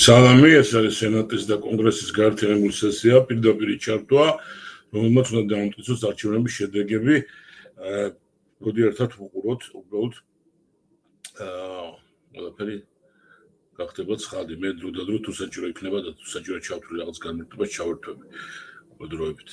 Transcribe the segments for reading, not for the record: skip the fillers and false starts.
სალამი, ეს არის სენატის და კონგრესის გაერთიანებული სესია, პირდაპირ ჩართვა, რომელმაც უნდა დაამტკიცოს არჩევნების შედეგები. მოდი ერთად ვუყუროთ, უბრალოდ ყველაფერი გახდება ცხადი. მე დრო და დრო თუ საჭირო იქნება და თუ საჭირო ჩავთვლი რაღაც განმარტებას ჩავერთვები დროებით.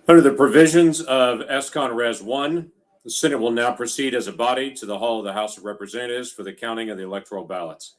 Under the provisions of SCON Res 1, the Senate will now proceed as a body to the Hall of the House of Representatives for the counting of the electoral ballots.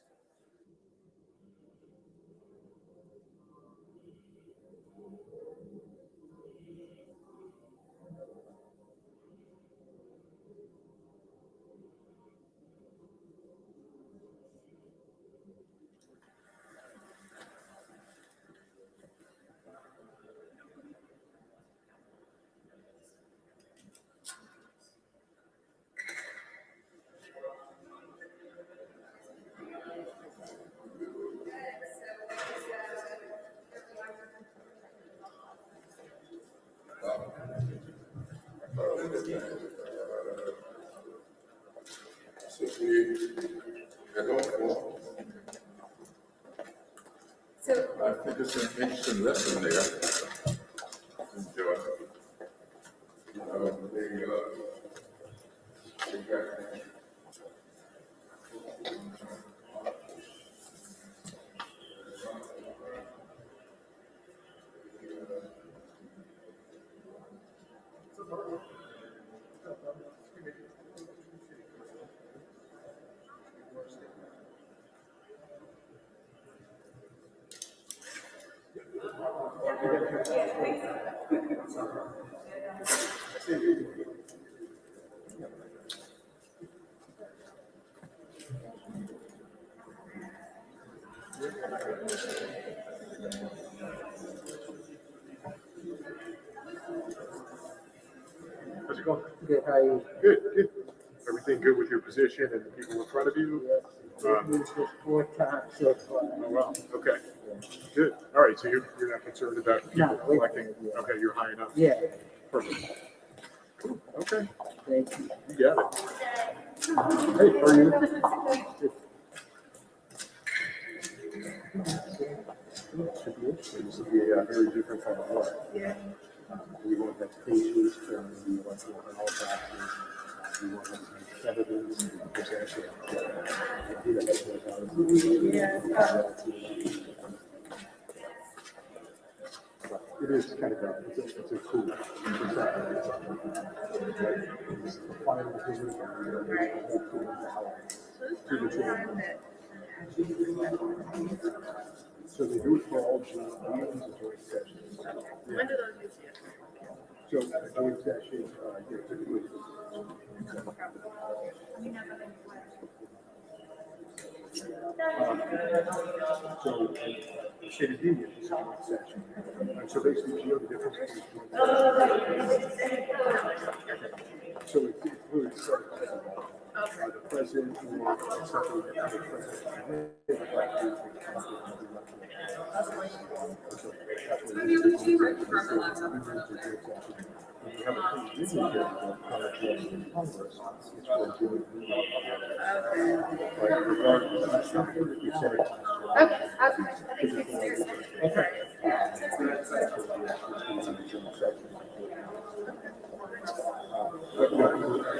I think it's an interesting lesson there. How's it going? Good, how are you? Good, good. Everything good with your position and the people in front of you? This is 4 times so far. Oh, wow. Okay. Good. All right. So you're not concerned about people No, collecting? yeah. Okay. You're high enough. Yeah, Perfect. Cool. Okay. thank you. You got it. Hey, how are you? Good. Should be interesting. This will be a very different kind of work. Yeah. We won't have pages from the electoral process. We won't have evidence. There's actually it is kind of it's a cool so they do it for all meetings and joint sessions. When do those usually? So at a joint session, typically. So the State of the Union is a joint session. So basically, you know the difference between so it really starts the president or something that the we have a constitution in Congress, it's for doing like regardless, you say but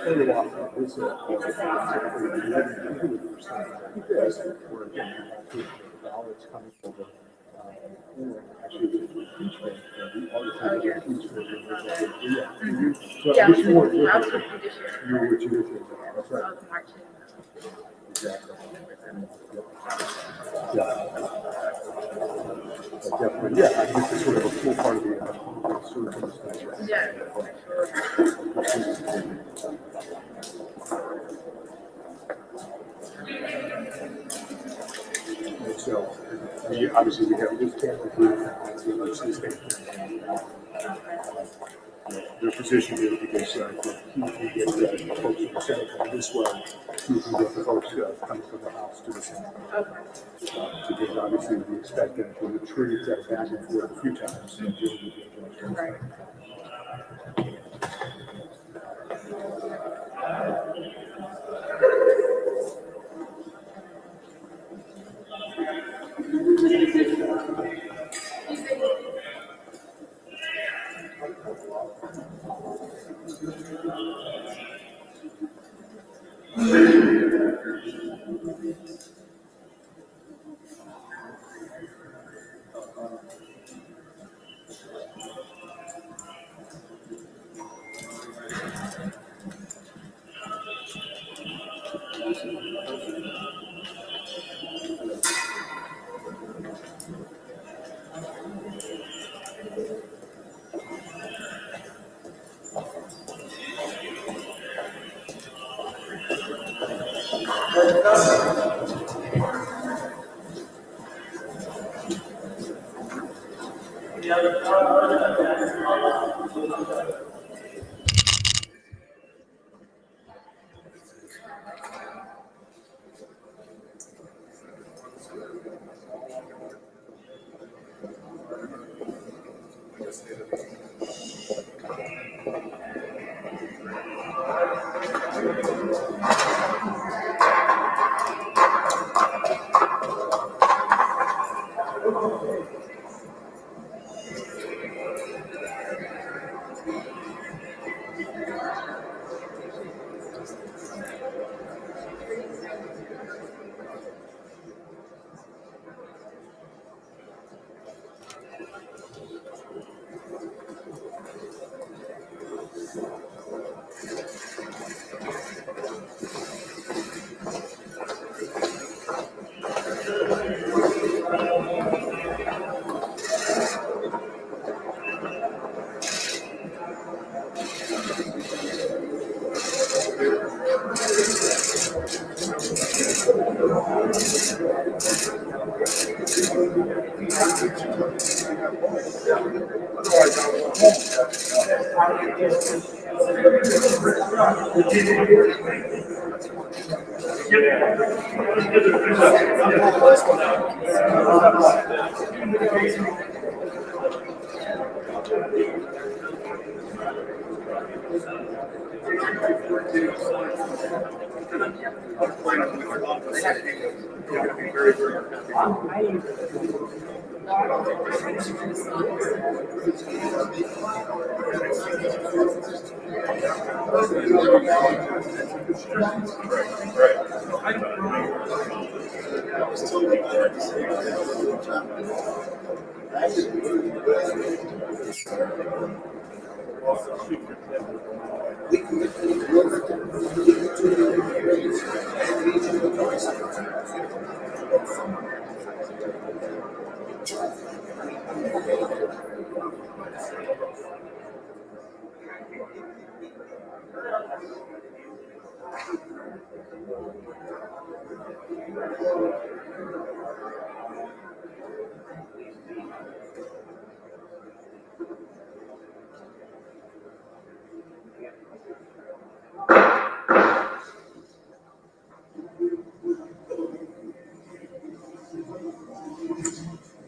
very often this is where again you have ballots coming over. Actually, with impeachment, we always have impeachment. So Yeah, which one? I was with judiciary. You were with judiciary. That's I right. was marching. Exactly. Yeah. Definitely. Yeah, I think this is sort of a cool part of the sort of discussion. Yeah. And so, obviously, we have this camera here, their position is because he can get the folks from the Senate coming this way, he can get the folks coming from the House to the Senate. Because obviously we expect them to retreat that back and forth a few times. Right.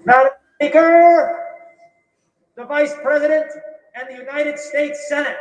Madam Speaker, the Vice President, and the United States Senate.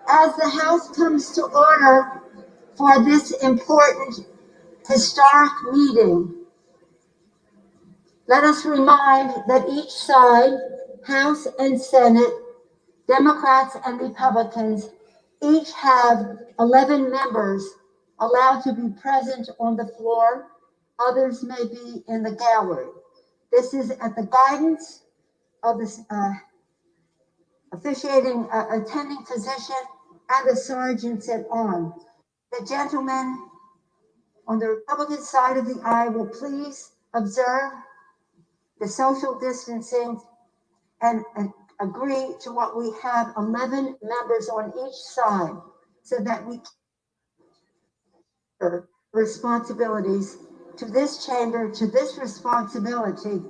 As the House comes to order for this important historic meeting, let us remind that each side, House and Senate, Democrats and Republicans, each have 11 members allowed to be present on the floor. Others may be in the gallery. This is at the guidance of the officiating attending physician and the sergeants at arms. The gentleman on the Republican side of the aisle will please observe the social distancing and agree to what we have 11 members on each side so that we can responsibilities to this chamber, to this responsibility,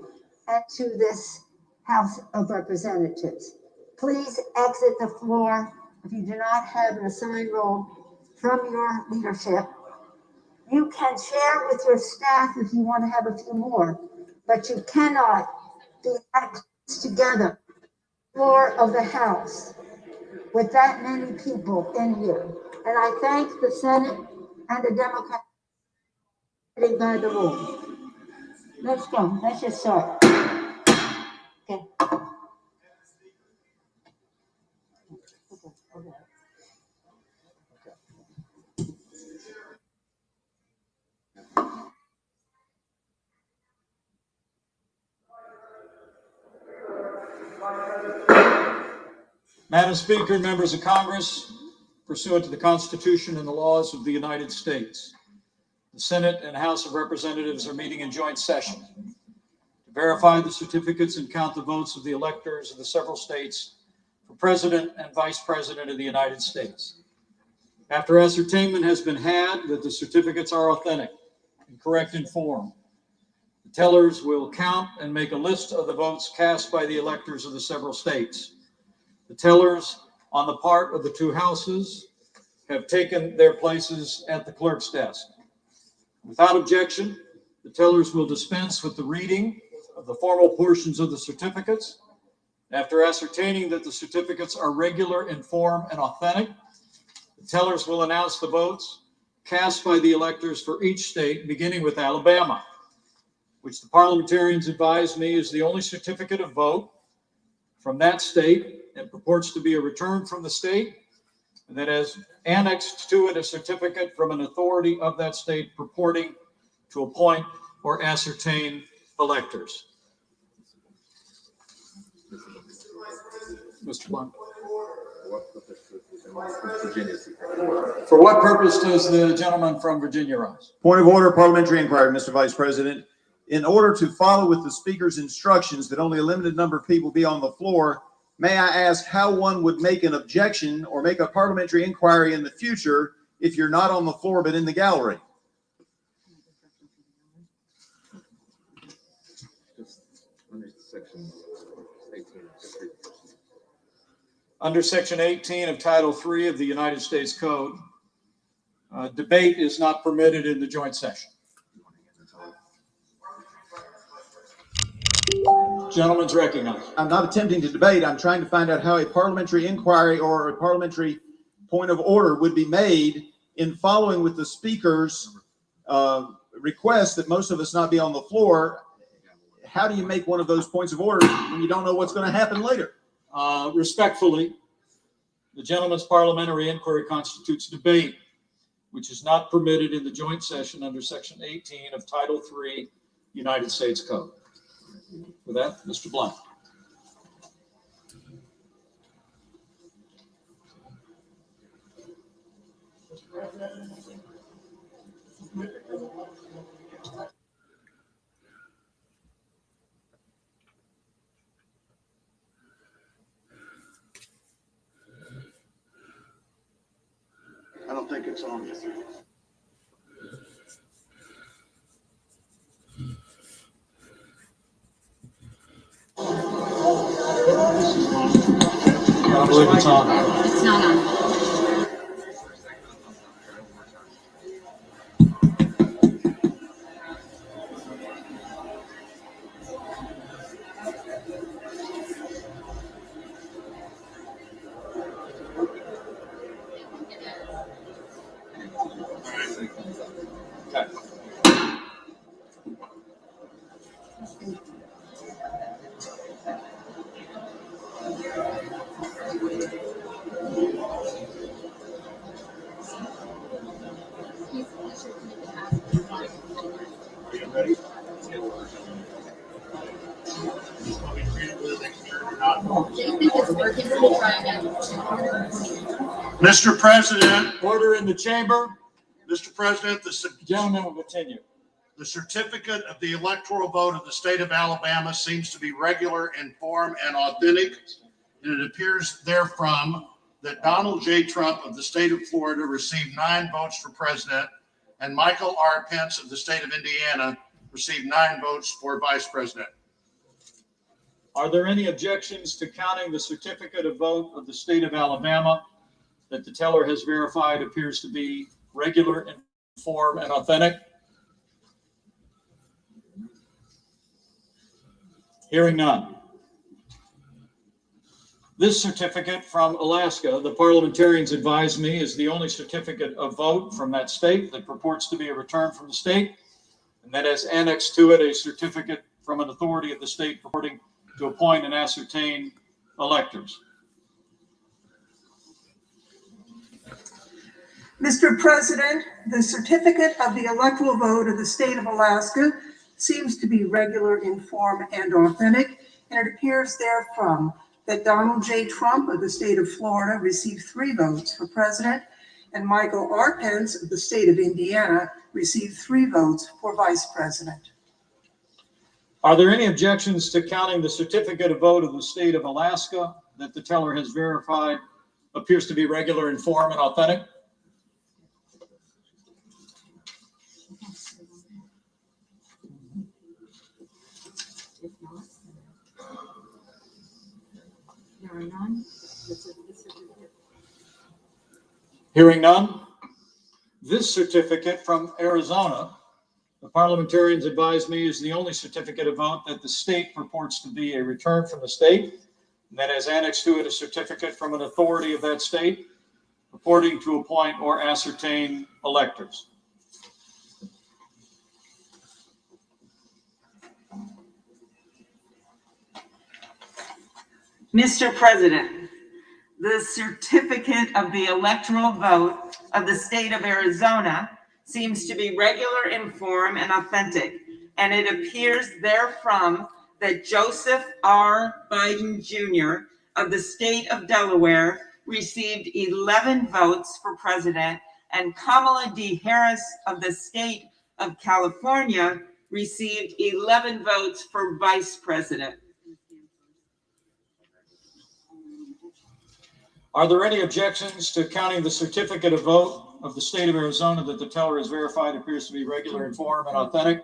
and to this House of Representatives. Please exit the floor if you do not have an assigned role from your leadership. You can share with your staff if you want to have a few more, but you cannot be that close together, floor of the House, with that many people in here. And I thank the Senate and the Democrats by the rule. Let's go. Let's just start. Okay. Madam Speaker, members of Congress, pursuant to the Constitution and the laws of the United States, the Senate and House of Representatives are meeting in joint session to verify the certificates and count the votes of the electors of the several states for President and Vice President of the United States. After ascertainment has been had that the certificates are authentic and correct in form, the tellers will count and make a list of the votes cast by the electors of the several states. The tellers on the part of the two houses have taken their places at the clerk's desk. Without objection, the tellers will dispense with the reading of the formal portions of the certificates. After ascertaining that the certificates are regular in form and authentic, the tellers will announce the votes cast by the electors for each state, beginning with Alabama, which the parliamentarians advise me is the only certificate of vote from that state and purports to be a return from the state, and that has annexed to it a certificate from an authority of that state purporting to appoint or ascertain electors. Mr. Blunt. what purpose does the gentleman from Virginia seek? For what purpose does the gentleman from Virginia rise? Point of order, parliamentary inquiry, Mr. Vice President. In order to follow with the speaker's instructions that only a limited number of people be on the floor, may I ask how one would make an objection or make a parliamentary inquiry in the future if you're not on the floor but in the gallery? Just under section 18. Just read it. Under Section 18 of Title III of the United States Code, debate is not permitted in the joint session. Gentleman's recognized. I'm not attempting to debate. I'm trying to find out how a parliamentary inquiry or a parliamentary point of order would be made in following with the speaker's request that most of us not be on the floor. How do you make one of those points of order when you don't know what's going to happen later? Respectfully, the gentleman's parliamentary inquiry constitutes debate, which is not permitted in the joint session under Section 18 of Title III United States Code. With that, Mr. Blunt. I don't think it's on. I believe it's on. It's not on. Okay. Mr. President, Order in the chamber. Mr. President, Gentleman will continue. the certificate of the electoral vote of the state of Alabama seems to be regular in form and authentic, and it appears therefrom that Donald J. Trump of the state of Florida received 9 votes for president, and Michael R. Pence of the state of Indiana received 9 votes for vice president. Are there any objections to counting the certificate of vote of the state of Alabama that the teller has verified appears to be regular in form and authentic? Hearing none. This certificate from Alaska, the parliamentarians advise me, is the only certificate of vote from that state that purports to be a return from the state, and that has annexed to it a certificate from an authority of the state purporting to appoint and ascertain electors. Mr. President, the certificate of the electoral vote of the state of Alaska seems to be regular in form and authentic, and it appears therefrom that Donald J. Trump of the state of Florida received 3 votes for president, and Michael R. Pence of the state of Indiana received 3 votes for vice president. Are there any objections to counting the certificate of vote of the state of Alaska that the teller has verified appears to be regular in form and authentic? There are none. Hearing none. This certificate from Arizona, the parliamentarians advise me, is the only certificate of vote that the state purports to be a return from the state, and that has annexed to it a certificate from an authority of that state purporting to appoint or ascertain electors. Mr. President, the certificate of the electoral vote of the state of Arizona seems to be regular in form and authentic, and it appears therefrom that Joseph R. Biden Jr. of the state of Delaware received 11 votes for president, and Kamala D. Harris of the state of California received 11 votes for vice president. Are there any objections to counting the certificate of vote of the state of Arizona that the teller has verified appears to be regular in form and authentic?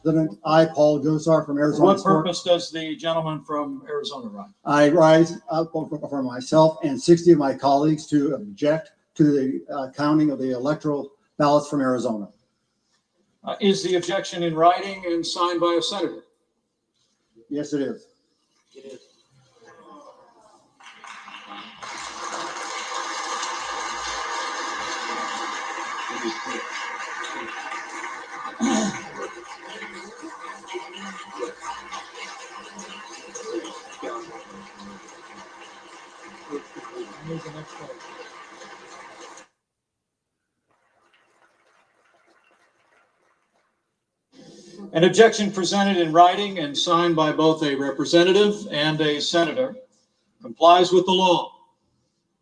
President, I, Paul Gosar from For Arizona. what purpose does the gentleman from Arizona rise? I rise up for myself and 60 of my colleagues to object to the counting of the electoral ballots from Arizona. Is the objection in writing and signed by a senator? Yes, it is. It is. An objection presented in writing and signed by both a representative and a senator complies with the law,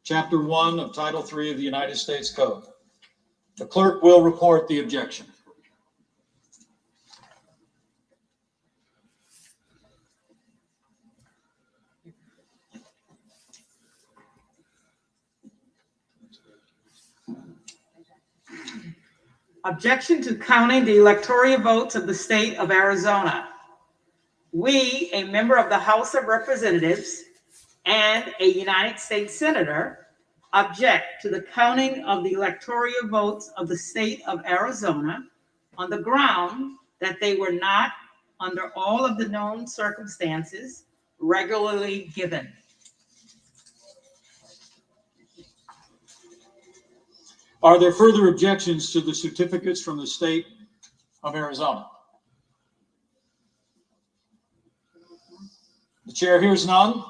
Chapter 1 of Title 3 of the United States Code. The clerk will report the objection. Objection to counting the electoral votes of the state of Arizona. We, a member of the House of Representatives and a United States Senator, object to the counting of the electoral votes of the state of Arizona on the ground that they were not, under all of the known circumstances, regularly given. Are there further objections to the certificates from the state of Arizona? The chair hears none.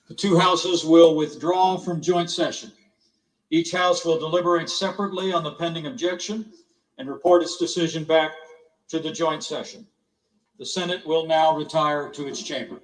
The two houses will withdraw from joint session. Each house will deliberate separately on the pending objection and report its decision back to the joint session. The Senate will now retire to its chamber.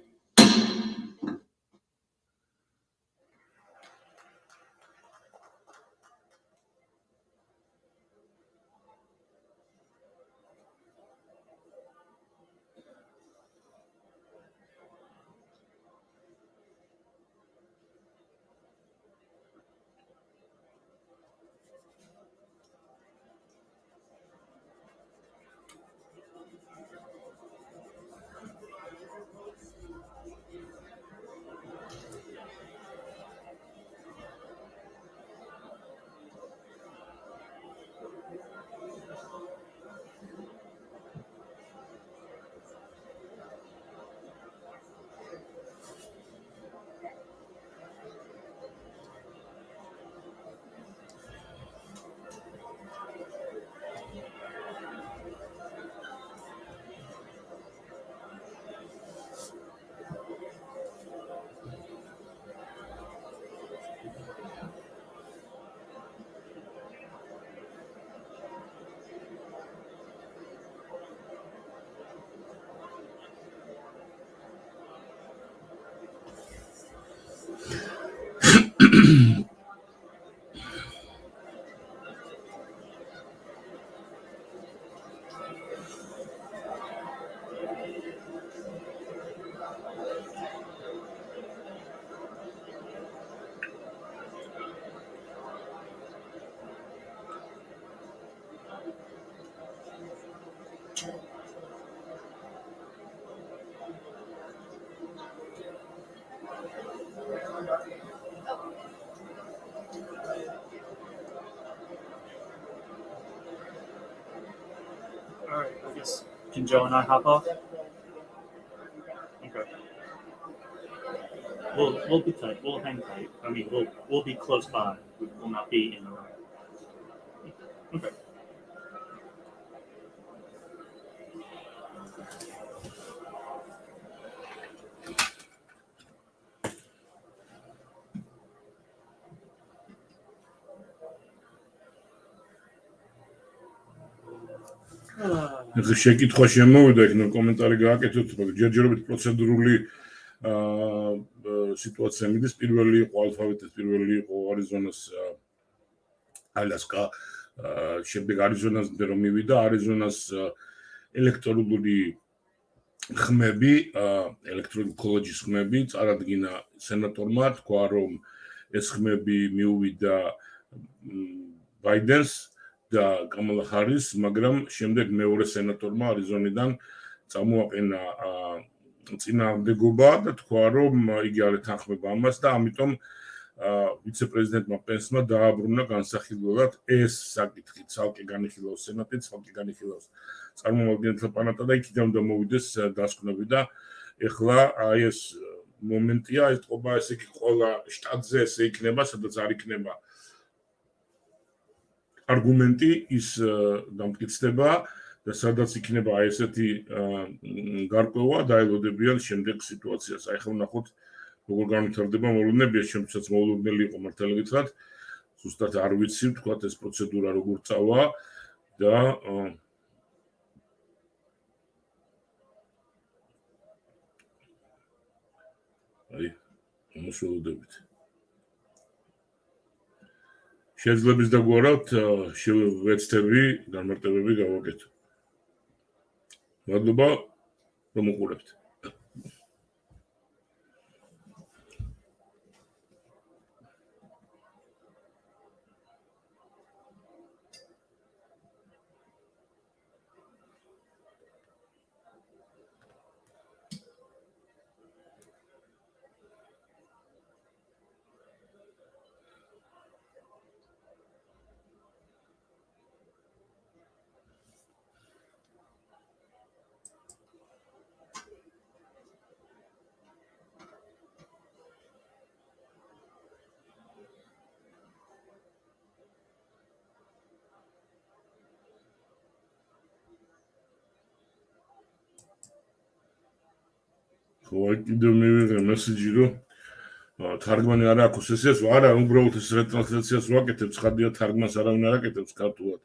All right, I guess, can Joe and I hop off? Okay. We'll be tight. We'll hang tight. I mean, we'll be close by. We will not be in the room. Okay. ეხლა შეკითხვა შემოვიდა, იქნება კომენტარი გააკეთოთ, მაგრამ ჯერჯერობით პროცედურული სიტუაცია მიდის. პირველი იყო ალფაბეტის, პირველი იყო არიზონას ალასკა, შემდეგ არიზონასამდე რომ მივიდა, არიზონას ელექტროლოგიური ხმები, ელექტროლოგიური კოლეჯის ხმები წარადგინა სენატორმა, თქვა რომ ეს ხმები მიუვიდა ბაიდენს და კამალა ჰარის, მაგრამ შემდეგ მეორე სენატორმა არიზონიდან წამოაყენა წინააღმდეგობა და თქვა რომ იგი არ ეთანხმება ამას და ამიტომ ვიცე-პრეზიდენტმა პენსმა დააბრუნა განსახილველად ეს საკითხი ცალკე განიხილავს სენატი, ცალკე განიხილავს წარმომადგენელთა პალატა და იქიდან უნდა მოვიდეს დასკვნები და ეხლა აი ეს მომენტია, ეს ტყობა ესე იგი ყველა შტატზე ესე იქნება, სადაც არ იქნება არგუმენტი ის დამტკიცდება და სადაც იქნება აი ესეთი გარკვევა დაელოდებიან შემდეგ სიტუაციას. აი ხომ ნახოთ როგორ განვითარდება მოვლენები, შემთხვევაც მოულოდნელი იყო მართალი გითხრათ, ზუსტად არ ვიცი ვთქვათ ეს პროცედურა როგორ წავა და აი მოსულოდებით. შეძლებს დაგვარავთ შევეცდები განმარტებები გავაკეთო. მადლობა რომ უყურებთ. ხო, კიდევ მივიღე მესიჯი რომ თარგმანი არ აქვს სესიას, არა, უბრალოდ ეს რეტრანსლაციას ვაკეთებ, ცხადია თარგმანს არავინ არ აკეთებს ქართულად.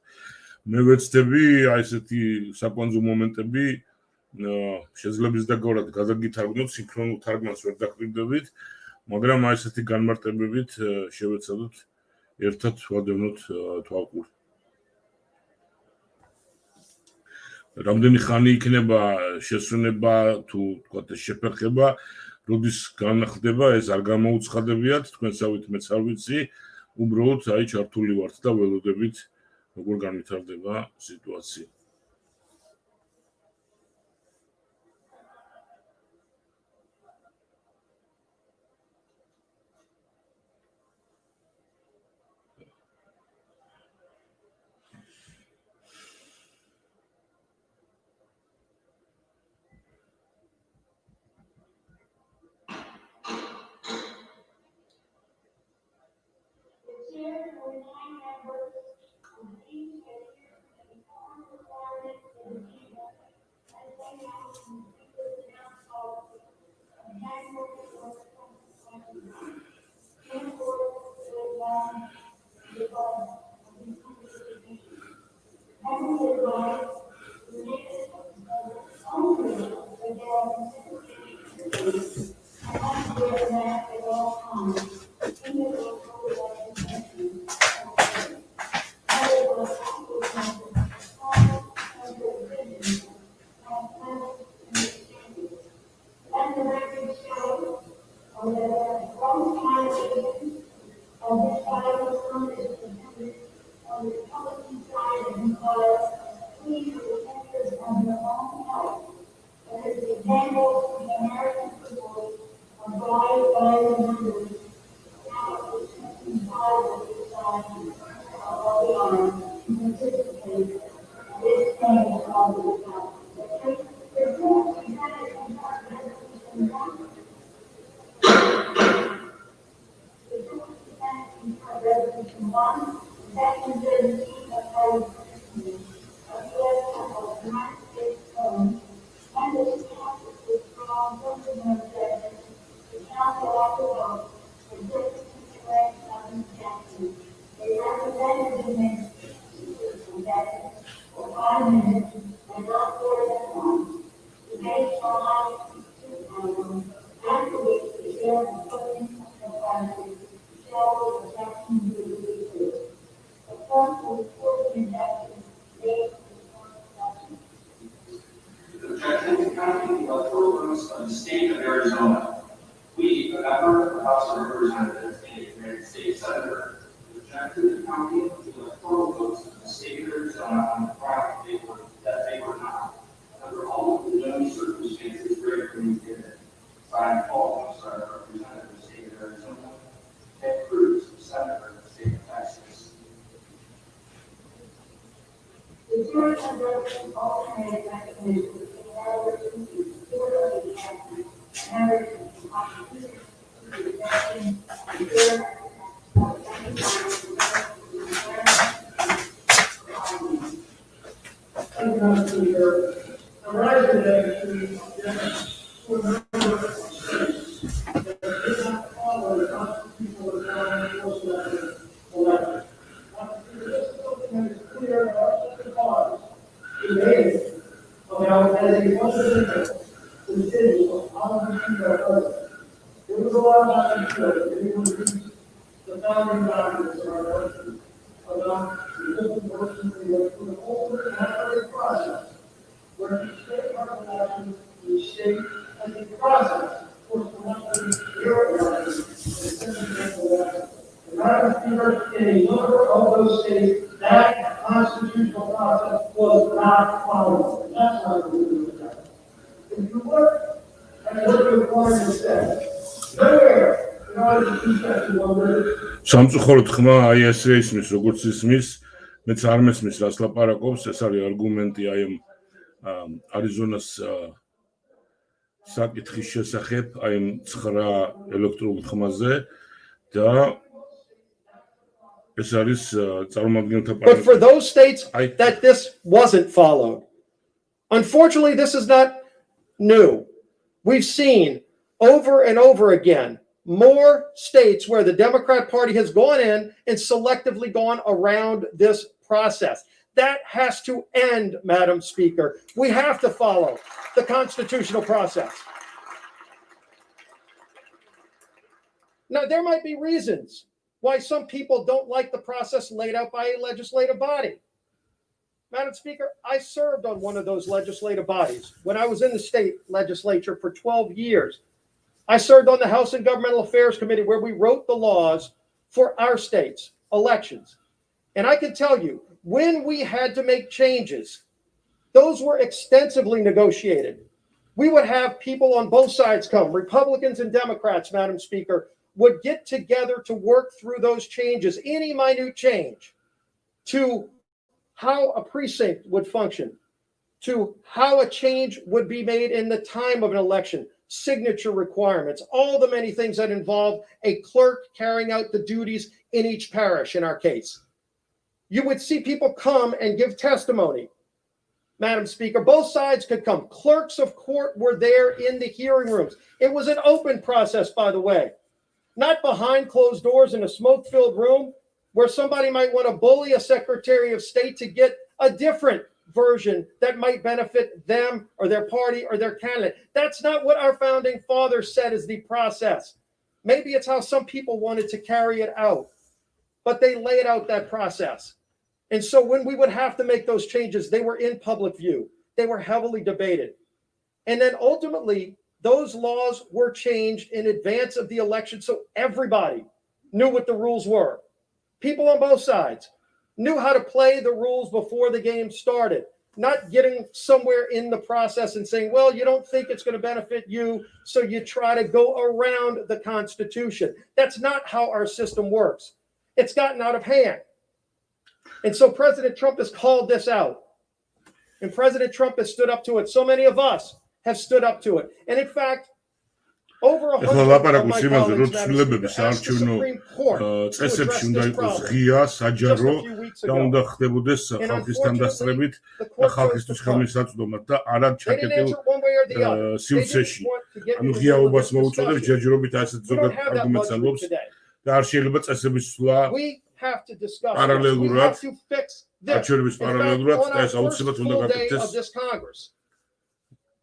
მე ვეცდები აი ესეთი საკვანძო მომენტები შეძლებს დაგვარავთ გადაგითარგმნოთ, სინქრონულ თარგმანს ვერ დაკვირდებით, მაგრამ აი ესეთი განმარტებებით შევეცადოთ ერთად ვადევნოთ თვალყური. რამდენი ხანი იქნება შესვენება თუ თქვათ შეფერხება, როდის განხდება ეს არ გამოუცხადებიათ, თქვენსავით მეც არ ვიცი, უბრალოდ აი ჩართული ვართ და ველოდებით როგორ განვითარდება სიტუაცია. Objecting counting the electoral votes of the state of Arizona. We, a member of the House of Representatives and a United States Senator, object to the counting of the electoral votes of the state of Arizona on the ground that they were not, under all of the known circumstances regularly given. Signed, Paul, Representative of the state of Arizona, Ted Cruz, Senator of the state of Texas. The jury conducted alternate mechanisms in order to secure the marriage and constitution to the nation სამწუხაროდ ხმა აი ესე ისმის, როგორც ისმის, მეც არ მესმის, რას ლაპარაკობს, ეს არის არგუმენტი აი ამ არიზონას საკითხის შესახებ, აი ამ 9 ელექტრულ ხმაზე და ეს არის წარმომადგენელთა პარტიის. But for those states that this wasn't followed, unfortunately, this is not new. We've seen over and over again more states where the Democrat Party has gone in and selectively gone around this process. That has to end, Madam Speaker. We have to follow the constitutional process. Now, there might be reasons why some people don't like the process laid out by a legislative body. Madam Speaker, I served on one of those legislative bodies when I was in the state legislature for 12 years. I served on the House and Governmental Affairs Committee where we wrote the laws for our state's elections. And I can tell you, when we had to make changes, those were extensively negotiated. We would have people on both sides come, Republicans and Democrats, Madam Speaker, would get together to work through those changes, any minute change, to how a precinct would function, to how a change would be made in the time of an election, signature requirements, all the many things that involve a clerk carrying out the duties in each parish, in our case. You would see people come and give testimony. Madam Speaker, both sides could come. Clerks of court were there in the hearing rooms. It was an open process, by the way, not behind closed doors in a smoke-filled room where somebody might want to bully a Secretary of State to get a different version that might benefit them or their party or their candidate. That's not what our founding fathers said is the process. Maybe it's how some people wanted to carry it out, but they laid out that process. And so when we would have to make those changes, they were in public view. They were heavily debated. And then ultimately, those laws were changed in advance of the election so everybody knew what the rules were. People on both sides knew how to play the rules before the game started, not getting somewhere in the process and saying, well, you don't think it's going to benefit you, so you try to go around the Constitution. That's not how our system works. It's gotten out of hand. And so President Trump has called this out. And President Trump has stood up to it. So many of us have stood up to it. And in fact, over 100 of my colleagues asked the Supreme Court to address this problem just a few weeks ago. And unfortunately, the court chose to close. They didn't answer one way or the other. They didn't want to get into the discussion. We don't have that luxury today. We have to discuss this. We have to fix this. In fact, on our first full day of this Congress,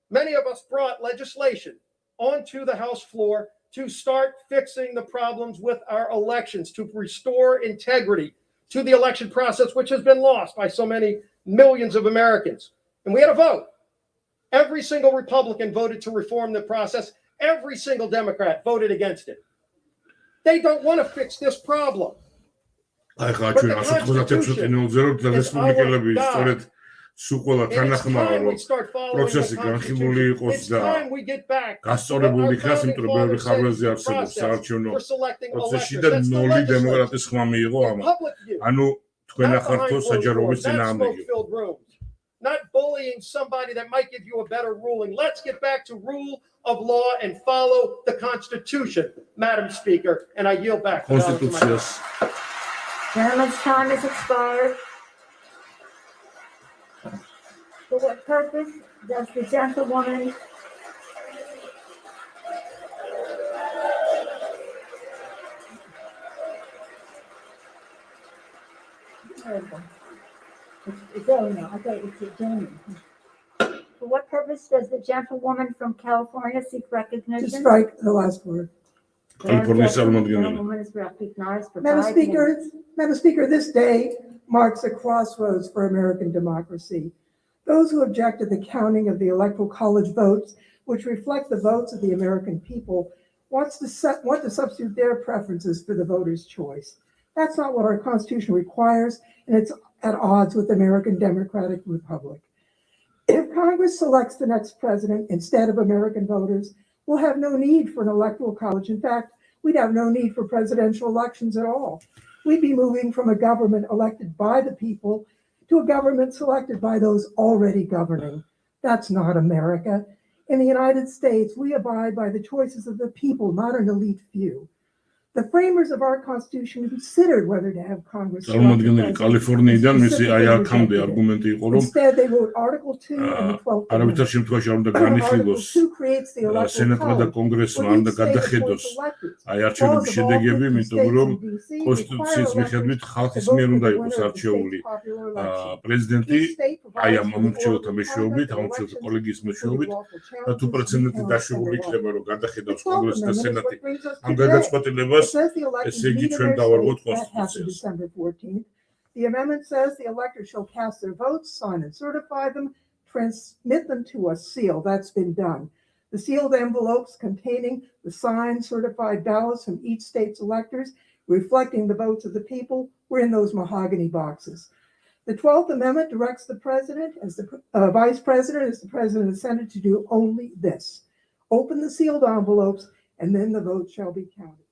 many of us brought legislation onto the House floor to start fixing the problems with our elections, to restore integrity to the election process, which has been lost by so many millions of Americans. And we had a vote. Every single Republican voted to reform the process. Every single Democrat voted against it. They don't want to fix this problem. აი ხა ჩვენ 196 წინულზე რომ რესპუბლიკელები სწორედ სულ ყველა თანახმაა რომ პროცესი განხილული იყოს და გასწორებული იქნას, იმიტომ რომ ბევრი ხარვეზი არსებობს საარჩევნო პროცესში და 0 დემოკრატის ხმა მიიღო ამან. ანუ თქვენ ახართო საჯაროების წინააღმდეგი. Not bullying somebody that might give you a better ruling. Let's get back to rule of law and follow the Constitution, Madam Speaker. And I yield back. Constitucious. Gentleman's time is expired. For what purpose does the gentlewoman It's over now. I thought it was a gentleman. For what purpose does the gentlewoman from California seek recognition? To strike the last word. Gentlewoman is recognized for Madam 5 Speaker, minutes. this day marks a crossroads for American democracy. Those who object to the counting of the Electoral College votes, which reflect the votes of the American people, want to substitute their preferences for the voter's choice. That's not what our Constitution requires, and it's at odds with the American Democratic Republic. If Congress selects the next president instead of American voters, we'll have no need for an electoral college. In fact, we'd have no need for presidential elections at all. We'd be moving from a government elected by the people to a government selected by those already governing. That's not America. In the United States, we abide by the choices of the people, not an elite few. The framers of our Constitution considered whether to have Congress. წარმომადგენელი კალიფორნიიდან მისი აი აქამდე არგუმენტი იყო რომ Instead, they wrote Article 2 and the 12th არავითარ შემთხვევაში არ უნდა განიხილოს სენატმა და კონგრესმა არ უნდა გადახედოს აი არჩევნების შედეგები, იმიტომ რომ კონსტიტუციის მიხედვით ხალხის მიერ უნდა იყოს არჩეული პრეზიდენტი აი ამ მომხრეთა მეშვეობით, ამომრჩეველთა კოლეგიის მეშვეობით და თუ პრეცედენტი დაშვებული იქნება რომ გადახედავს კონგრესი და სენატი ამ გადაწყვეტილებას. It says the elected December 14th. The amendment says the electors shall cast their votes, sign and certify them, transmit them to a seal. That's been done. The sealed envelopes containing the signed, certified ballots from each state's electors, reflecting the votes of the people, were in those mahogany boxes. The 12th Amendment directs the president, as the vice president, as the president of the Senate, to do only this: open the sealed envelopes, and then the votes shall be counted.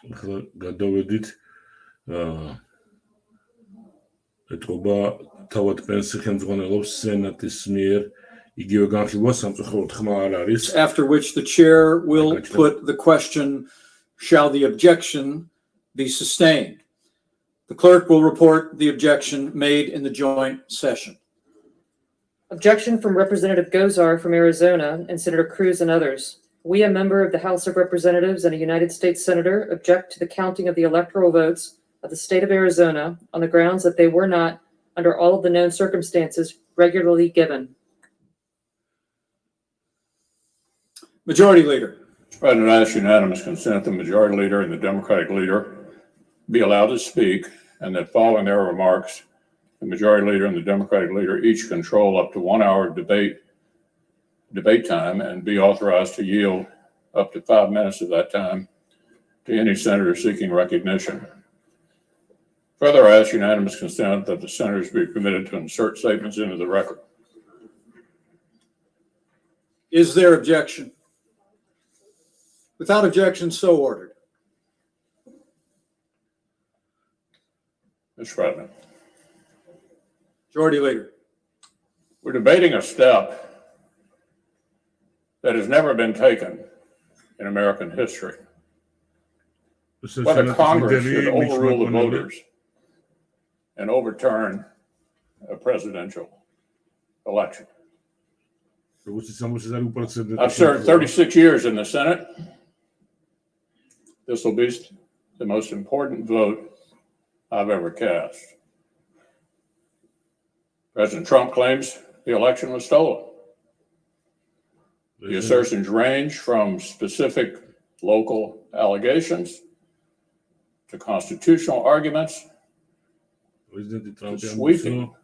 გადავედით ეთყობა თავად პენსი ხელმძღვანელობს სენატის მიერ იგივე განხილვა სამწუხაროდ ხმა არ არის. After which the chair will put the question, shall the objection be sustained? The clerk will report the objection made in the joint session. Objection from Representative Gozar from Arizona and Senator Cruz and others. We, a member of the House of Representatives and a United States Senator, object to the counting of the electoral votes of the state of Arizona on the grounds that they were not, under all of the known circumstances, regularly given. Majority Leader. Mr. President, I ask unanimous consent the Majority Leader and the Democratic Leader be allowed to speak, and that following their remarks, the Majority Leader and the Democratic Leader each control up to 1 hour of debate time and be authorized to yield up to 5 minutes of that time to any senator seeking recognition. Further, I ask unanimous consent that the senators be permitted to insert statements into the record. Is there objection? Without objection, so ordered. Mr. President. Majority Leader. We're debating a step that has never been taken in American history. Whether Congress should overrule the voters and overturn a presidential election. I've served 36 years in the Senate. This will be the most important vote I've ever cast. President Trump claims the election was stolen. The assertions range from specific local allegations to constitutional arguments to sweeping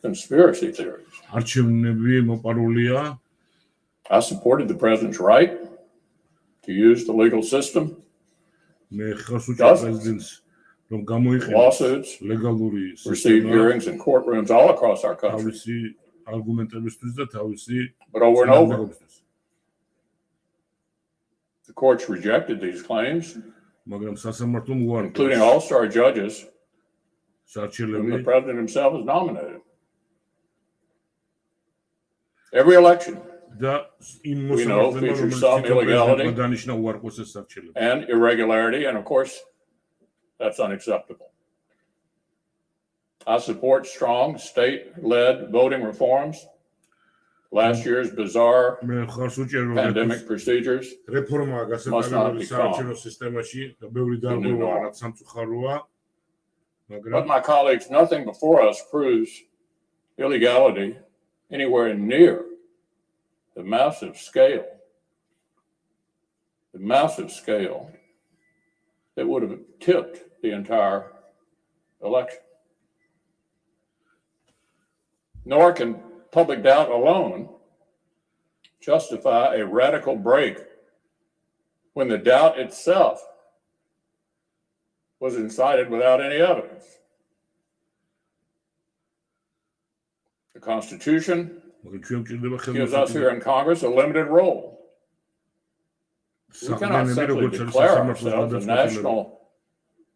conspiracy theories. I supported the president's right to use the legal system. Dozens of lawsuits received hearings in courtrooms all across our country. But over and over, the courts rejected these claims, including all-star judges whom the president himself has nominated. Every election, we know, features some illegality and irregularity, and of course, that's unacceptable. I support strong state-led voting reforms. Last year's bizarre pandemic procedures must not become the new norm. But my colleagues, nothing before us proves illegality anywhere near the massive scale that would have tipped the entire election. Nor can public doubt alone justify a radical break when the doubt itself was incited without any evidence. The Constitution gives us here in Congress a limited role. We cannot simply declare ourselves a national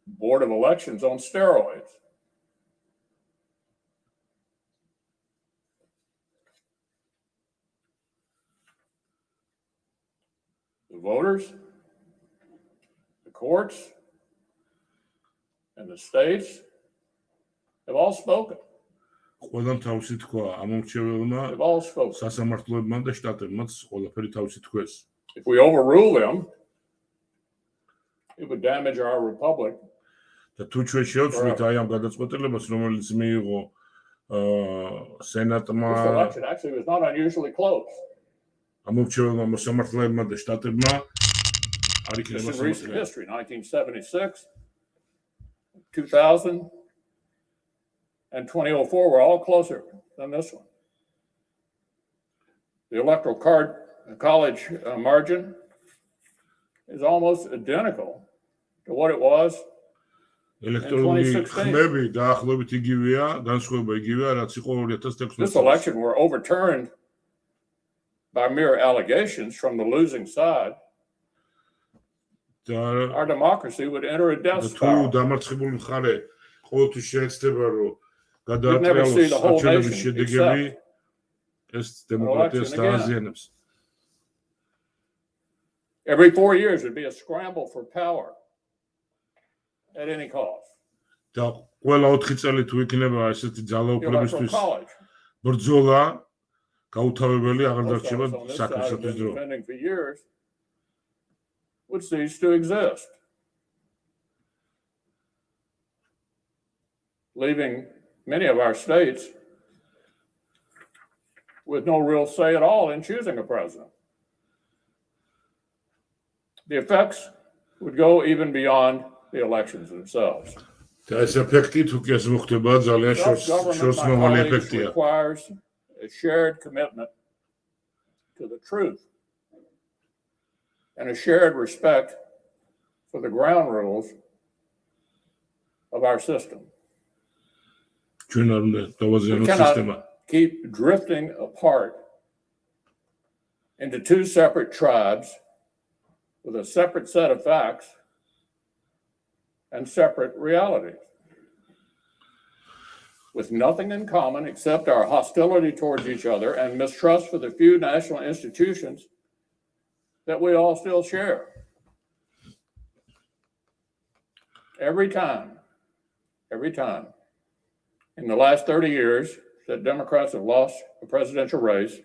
board of elections on steroids. The voters, the courts, and the states have all spoken. They've all spoken. If we overrule them, it would damage our republic. Actually, it was not unusually close. Just in recent history, 1976, 2000, and 2004 were all closer than this one. The electoral college margin is almost identical to what it was in 2016. This election were overturned by mere allegations from the losing side. Our democracy would enter a death spiral. We'd never see the whole nation accept an election again. Every 4 years would be a scramble for power at any cost. The electoral college. Defending for years would cease to exist, leaving many of our states with no real say at all in choosing a president. The effects would go even beyond the elections themselves. Self-government requires a shared commitment to the truth and a shared respect for the ground rules of our system. We cannot keep drifting apart into two separate tribes with a separate set of facts and separate realities, with nothing in common except our hostility towards each other and mistrust for the few national institutions that we all still share. Every time in the last 30 years that Democrats have lost a presidential race,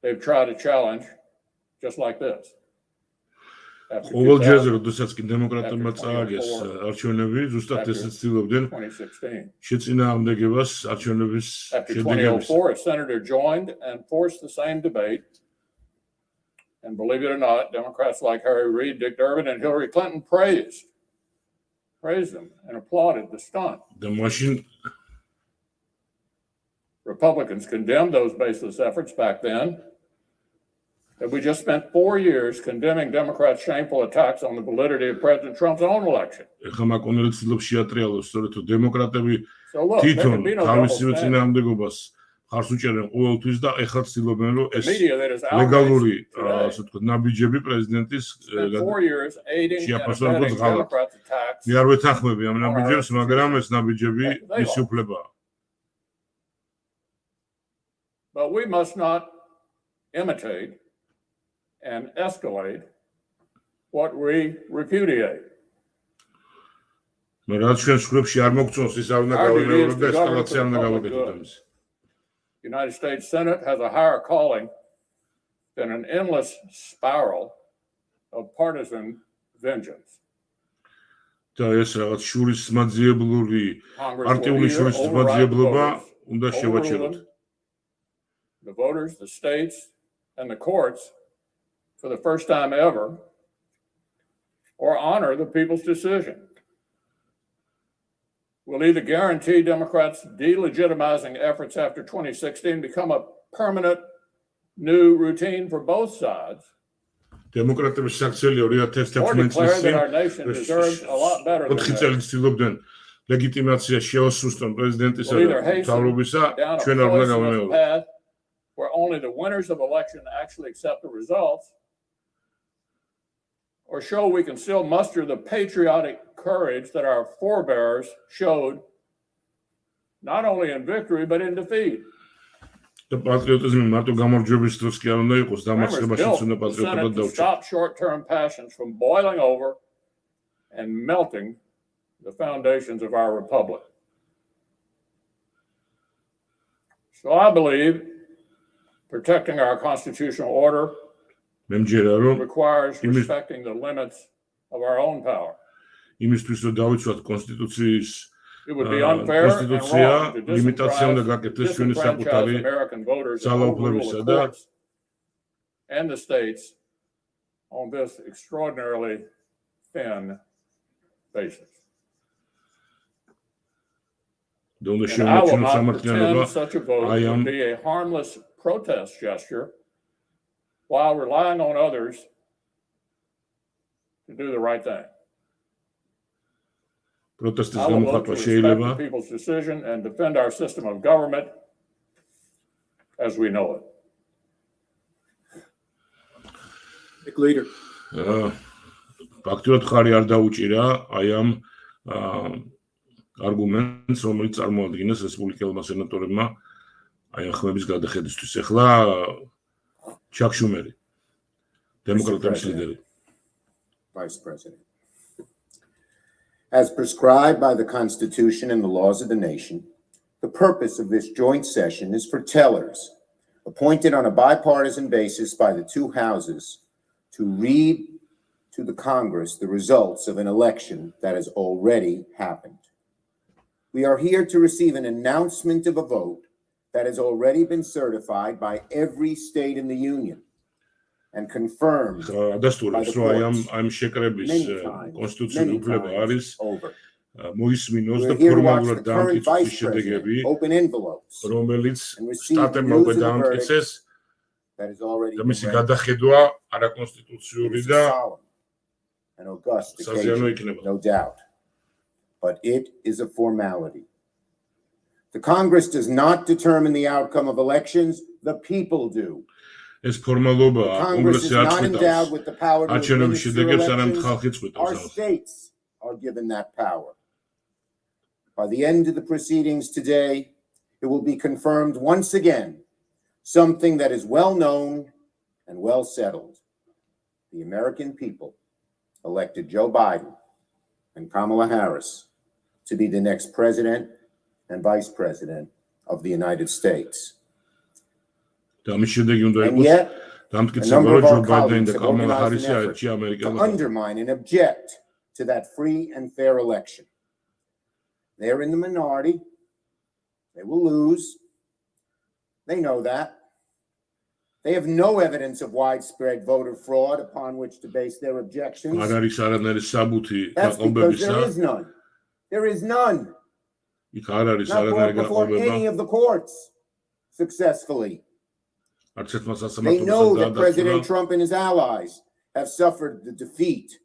they've tried a challenge just like this. ყოველჯერზე, როდესაც კი დემოკრატებმა წააგეს არჩევნები, ზუსტად ესეც ცდილობდნენ შეწინააღმდეგებას არჩევნების შედეგების. After 2004, a senator joined and forced the same debate And believe it or not, Democrats like Harry Reid, Dick Durbin, and Hillary Clinton praised them and applauded the stunt. The machine. Republicans condemned those baseless efforts back then. And we just spent 4 years condemning Democrats' shameful attacks on the validity of President Trump's own election. ეხლა მაკონელი ცდილობს შეატრიალოს, სწორედ თუ დემოკრატები So look, there თვითონ can be no თავისივე double standard. წინააღმდეგობას ხარს უჭერენ ყოველთვის და ეხლა ცდილობენ რომ ეს The media that is ლეგალური, outraged today ასე ვთქვათ, ნაბიჯები პრეზიდენტის spent 4 years aiding and შეაფასონ abetting როგორც ღალატ. Democrats' attacks. მე არ ვეთანხმები ამ ნაბიჯებს, მაგრამ ეს ნაბიჯები მისი უფლებაა. But we must not imitate and escalate what we repudiate. მაგრამ ჩვენ სკრებში არ მოგწონს ის არ უნდა გავიმეოროთ და ესკალაცია არ უნდა გავაკეთოთ ამის. The United States Senate has a higher calling than an endless spiral of partisan vengeance. და ეს რაღაც შურისმაძიებლური Congress პარტიული will either შურისმაძიებლობა override the უნდა voters, შევაჩეროთ. the voters, the states, and the courts for the first time ever, or honor the people's decision. Will either guarantee Democrats' delegitimizing efforts after 2016 become a permanent new routine for both sides, დემოკრატების საქციელი 2016 or declare that our წელს nation deserves a lot better than 4 that. წელი ცდილობდნენ ლეგიტიმაცია შეასუსტონ პრეზიდენტისა Will და either hasten მთავრობისა, down a ჩვენ არ უნდა poisonous გავიმეოროთ. path where only the winners of election actually accept the results, or show we can still muster the patriotic courage that our forebears showed not only in victory but in defeat. და პატრიოტიზმი მარტო გამარჯვების დროს კი არ უნდა იყოს, Members დამარცხებაშიც built უნდა the პატრიოტებად Senate to დავჭერთ. stop short-term passions from boiling over and melting the foundations of our republic. So I believe protecting our constitutional order მე მჯერა რომ requires respecting the limits of our own power. იმისთვის რომ დავიცვათ კონსტიტუციის It would be unfair and კონსტიტუცია wrong to limitatsiა უნდა გაკეთდეს ჩვენი საკუთარი disenfranchise American voters and ძალაუფლებისა overrule the და courts and the states on this extraordinarily thin basis. და უნდა And I will შევმოჩინოთ not სამართლიანობა pretend such a vote აი ამ would be a harmless protest gesture while relying on others to do the right thing. პროტესტის I will vote გამოხატვა to შეიძლება respect the people's decision and defend our system of government as we know it. Leader. ფაქტურად ხარი არ დაუჭირა აი ამ არგუმენტს, რომელიც წარმოადგენს რესპუბლიკელმა სენატორებმა აი ამ ხმების გადახედვისთვის. ეხლა ჩაკ შუმერი, დემოკრატების ლიდერი. Vice President. As prescribed by the Constitution and the laws of the nation, the purpose of this joint session is for tellers, appointed on a bipartisan basis by the two houses, to read to the Congress the results of an election that has already happened. We are here to receive an announcement of a vote that has already been certified by every state in the union and confirmed by the courts many times, many times over. მოისმინოს და We're here to watch ფორმალურად the current დაამტკიცოს vice შედეგები, president open envelopes რომელიც and receive the სტატებმა news უკვე of the დაამტკიცეს verdict that has already და been მისი read. გადახედვა არაკონსტიტუციური It is და a solemn and august საზიანო occasion, იქნება. no doubt, but it is a formality. The Congress does not determine the outcome of elections, the people do. ეს ფორმალობაა, Congress is კონგრესი არ not endowed წყვეტავს with the power to არჩევნების administer შედეგებს, არამედ elections. ხალხი Our წყვეტავს. states are given that power. By the end of the proceedings today, it will be confirmed once again something that is well known and well settled. The American people elected Joe Biden and Kamala Harris to be the next president and vice president of the United States. და ამის შედეგი უნდა And იყოს yet, a დამტკიცება, number რომ of ჯო our ბაიდენი colleagues და have კამალა organized ჰარისი an effort აირჩია to ამერიკელმა undermine and object to that free and fair election. They're in the minority. They will lose. They know that. They have no evidence of widespread voter fraud upon which to base their objections. არ არის არანაირი საბუთი That's because გაყალბებისა. there is none. There is none. იქ არ არის Not არანაირი brought before გაყალბება. any of the courts successfully. არც ერთმა They სასამართლოზე know that დაადასტურა. President Trump and his allies have suffered a defeat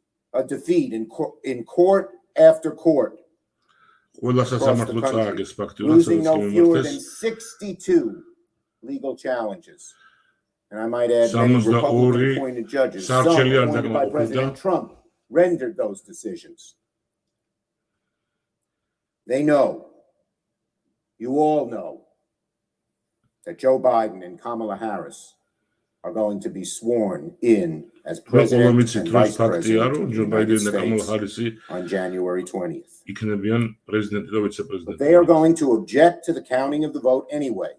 in court after court, ყველა სასამართლო წააგეს ფაქტიურად, losing სადაც no fewer than მიმართეს 62 legal challenges. And I might add, many Republican appointed judges, some appointed by President Trump, rendered those decisions. They know, you all know, that Joe Biden and Kamala Harris are going to be sworn in as President and Vice President of the United States on January 20th. იქნებიან პრეზიდენტი და But ვიცე-პრეზიდენტი. they are going to object to the counting of the vote anyway.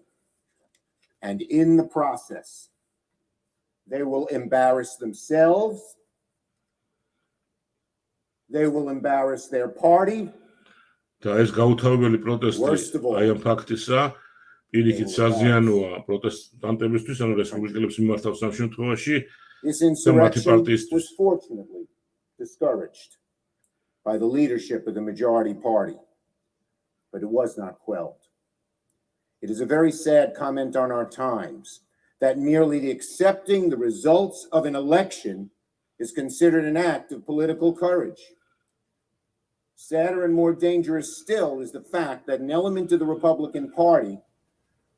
And in the process, they will embarrass themselves. They will embarrass their party. და ეს გაუთავებელი პროტესტი აი ამ ფაქტისა პირიქით საზიანოა პროტესტანტებისთვის, ანუ რესპუბლიკელებს მიმართავს ამ შემთხვევაში This და მათი insurrection პარტიისთვის. was fortunately discouraged by the leadership of the majority party, but it was not quelled. It is a very sad comment on our times that merely accepting the results of an election is considered an act of political courage. Sadder and more dangerous still is the fact that an element of the Republican Party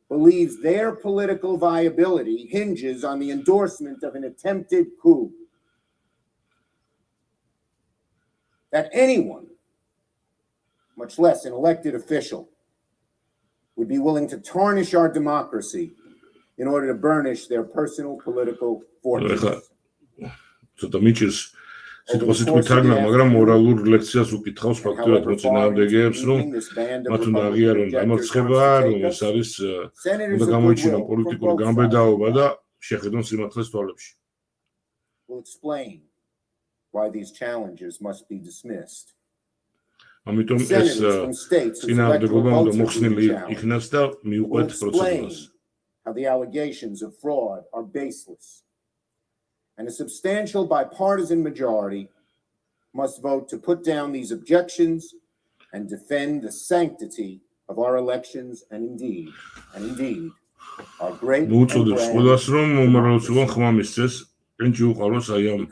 believes their political viability hinges on the endorsement of an attempted coup. That anyone, much less an elected official, would be willing to tarnish our democracy in order to burnish their personal political fortunes. ცოტა მიჭირს სიტყვასიტყვით აღნა, მაგრამ მორალურ ლექციას უკითხავს ფაქტურად მოწინააღმდეგეებს, რომ მათ უნდა აღიარონ დამარცხება, რომ ეს არის უნდა გამოიჩინონ პოლიტიკური გამბედაობა და შეხედონ სიმართლეს თვალებში. Will explain why these challenges must be dismissed. ამიტომ ეს წინააღმდეგობა უნდა მოხსნილი იქნას და მიუყვეთ პროცედურას. How the allegations of fraud are baseless. And a substantial bipartisan majority must vote to put down these objections and defend the sanctity of our elections and indeed, our great and მოუწოდებს ყველას, რომ მომრავლესობამ ხმა მისცეს, ენჯი უყაროს აი ამ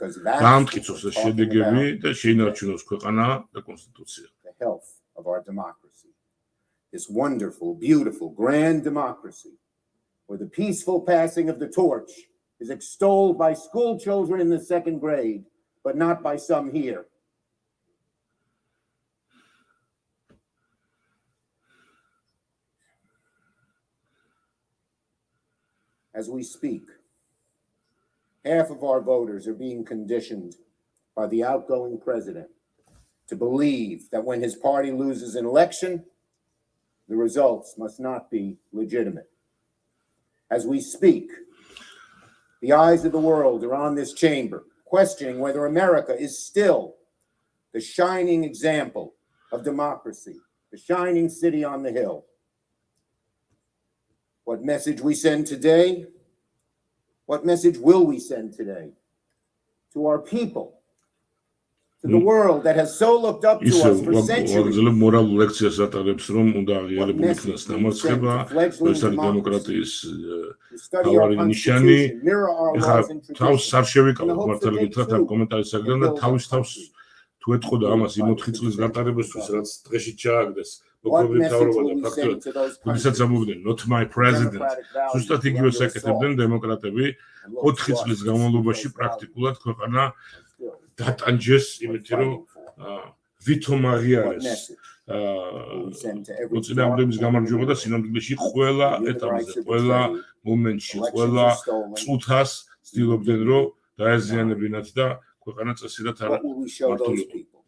დაამტკიცოს ეს შედეგები და შეინარჩუნოს ქვეყანა და კონსტიტუცია. The health of our democracy. This wonderful, beautiful, grand democracy, where the peaceful passing of the torch is extolled by school children in the second grade, but not by some here. As we speak, half of our voters are being conditioned by the outgoing president to believe that when his party loses an election, the results must not be legitimate. As we speak, the eyes of the world are on this chamber, questioning whether America is still the shining example of democracy, the shining city on the hill. What message we send today? What message will we send today to our people, to the world that has so looked up to us for centuries? ვაგრძელებ მორალურ ლექციას ატარებს, რომ უნდა აღიარებულ იქნას დამარცხება, ეს არის დემოკრატიის თავარი ნიშანი. ეხლა თავს არ შევიკავოთ მართალი გითხრათ ამ კომენტარის საგან და თავის თუ ეთყოდა ამას იმ 4 წლის გატარებისთვის, რაც დღეში ჩააგდეს მოქმედი მთავრობა და ფაქტობრივად, როდესაც ამბობდნენ not my president, ზუსტად იგივე საკეთებდნენ დემოკრატები 4 წლის განმავლობაში პრაქტიკულად ქვეყანა დატანჯეს იმით, რომ ვითომ აღიარეს მოწინააღმდეგების გამარჯვება და სინამდვილეში ყველა ეტაპზე, ყველა მომენტში, ყველა წუთას ცდილობდნენ, რომ დაეზიანებინათ და ქვეყანა წესიათ არ მართულიყო.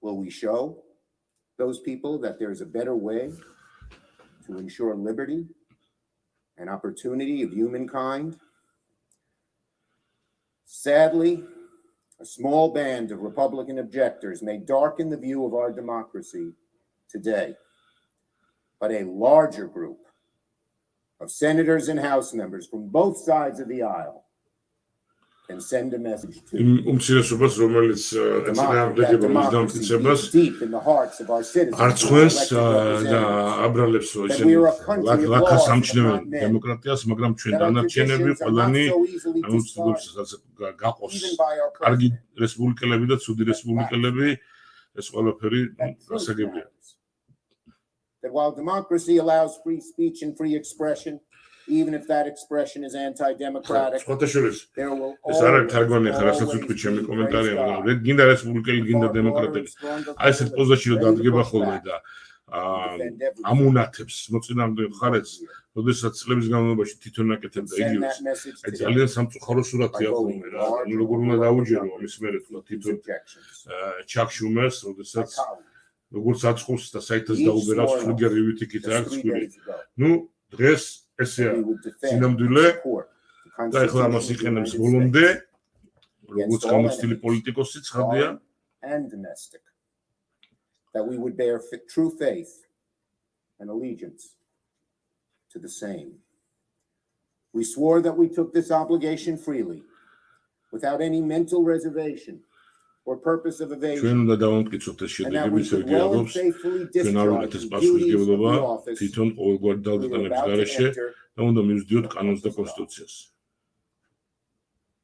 Will we show those people that there is a better way to ensure liberty and opportunity of humankind? Sadly, a small band of Republican objectors may darken the view of our democracy today, but a larger group of senators and House members from both sides of the aisle can send a message to უმცირესობას, რომელიც წინააღმდეგება მის დამტკიცებას deep in the hearts of our citizens. არცხვენს და აბრალებს ისინი ლაქას ამჩნევენ დემოკრატიას, მაგრამ ჩვენ დანარჩენები ყველანი ამუცდებს გაყოს კარგი რესპუბლიკელები და ცუდი რესპუბლიკელები ეს ყველაფერი გასაგებია. That while democracy allows free speech and free expression, even if that expression is anti-democratic, there will always be გინდა რესპუბლიკელი, გინდა დემოკრატები. აი ესეთ პოზიციაში რომ დადგება ხოლმე და ამუნათებს მოწინააღმდეგე მხარეს, როდესაც წლების განმავლობაში თვითონ აკეთებდა იგივეს. აი ძალიან სამწუხარო სურათია ხოლმე რა. ანუ როგორ უნდა დაუჯერო ამის მერე თქვა თვითონ ჩაკ შუმერს, როდესაც როგორც აწყობს და საიტას დაუბერავს ფლიგერივით იქით აქვს ხვილი. ნუ დღეს ესეა სინამდვილე და ეხლა ამას იყენებს ბოლომდე როგორც გამოცდილი პოლიტიკოსი ცხადია and domestic, that we would bear true faith and allegiance to the same. We swore that we took this obligation freely, without any mental reservation or purpose of evasion, ჩვენ უნდა დავამტკიცოთ ეს შედეგები სერგეევს ჩვენ არ ვაკეთეს პასუხისმგებლობა თვითონ ყოველგვარი დაუბრუნების გარეშე და უნდა მივსდიოთ კანონს და კონსტიტუციას.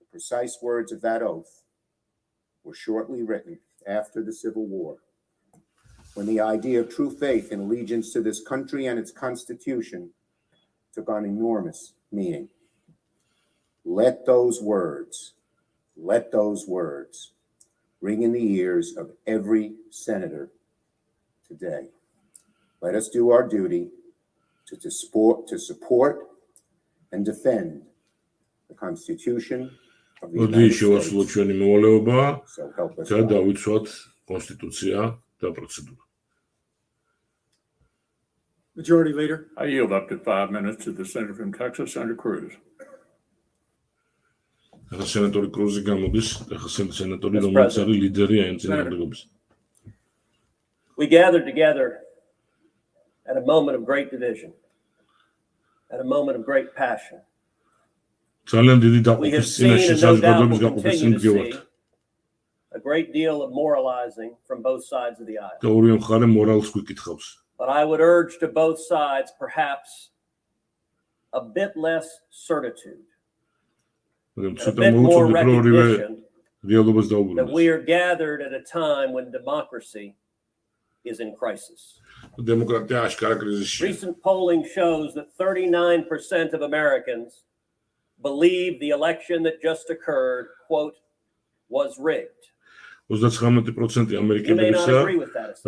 The precise words of that oath were shortly written after the Civil War, when the idea of true faith and allegiance to this country and its constitution took on enormous meaning. Let those words ring in the ears of every senator today. Let us do our duty to support and defend the Constitution of the United States. So help us God. Majority Leader. I yield up to 5 minutes to the Senator from Texas, Senator Cruz. სენატორი კრუზი გამოდის, სენატორი რომელიც არის ლიდერი ამ წინააღმდეგობის. We gathered together at a moment of great division, at a moment of great passion. ძალიან დიდი დაყოფის წინაშე საზოგადოების გაყოფის წინ ვდგევართ. A great deal of moralizing from both sides of the aisle. და ორივე მხარე მორალს გვიკითხავს. But I would urge to both sides perhaps a bit less certitude. A bit more recognition that we are gathered at a time when democracy is in crisis. Recent polling shows that 39% of Americans believe the election that just occurred, quote, was rigged. 39% ამერიკელებისა,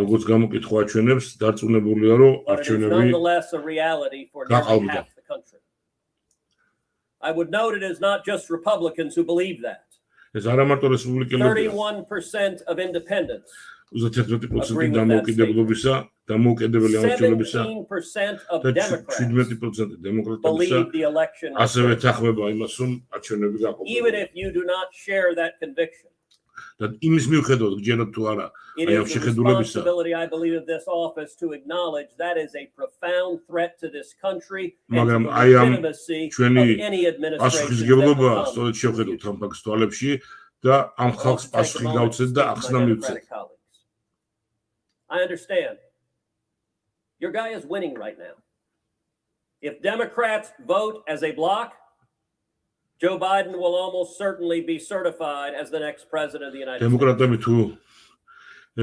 როგორც გამოკითხვა აჩვენებს, დარწმუნებულია, რომ არჩევნები გაყალბდა. I would note it is not just Republicans who believe that. 31% of independents. 31% დამოუკიდებლობისა, დამოუკიდებელი ამორჩელებისა და 17% დემოკრატებისა ასევე ეთანხმება იმას, რომ არჩევნები გაყალბდა. Even if you do not share that conviction. და იმის მიუხედავად გჯერათ თუ არა აი ამ შეხედულებისა I believe of this office to acknowledge that is a profound threat to this country and მაგრამ to აი ამ the legitimacy ჩვენი of any administration. პასუხისმგებლობა სწორედ შევხედოთ ამ ფაქტს თვალებში და ამ ხალხს პასუხი გავცეთ და ახსნა მივცეთ. I understand. Your guy is winning right now. If Democrats vote as a bloc, Joe Biden will almost certainly be certified as the next president of the United States. დემოკრატები თუ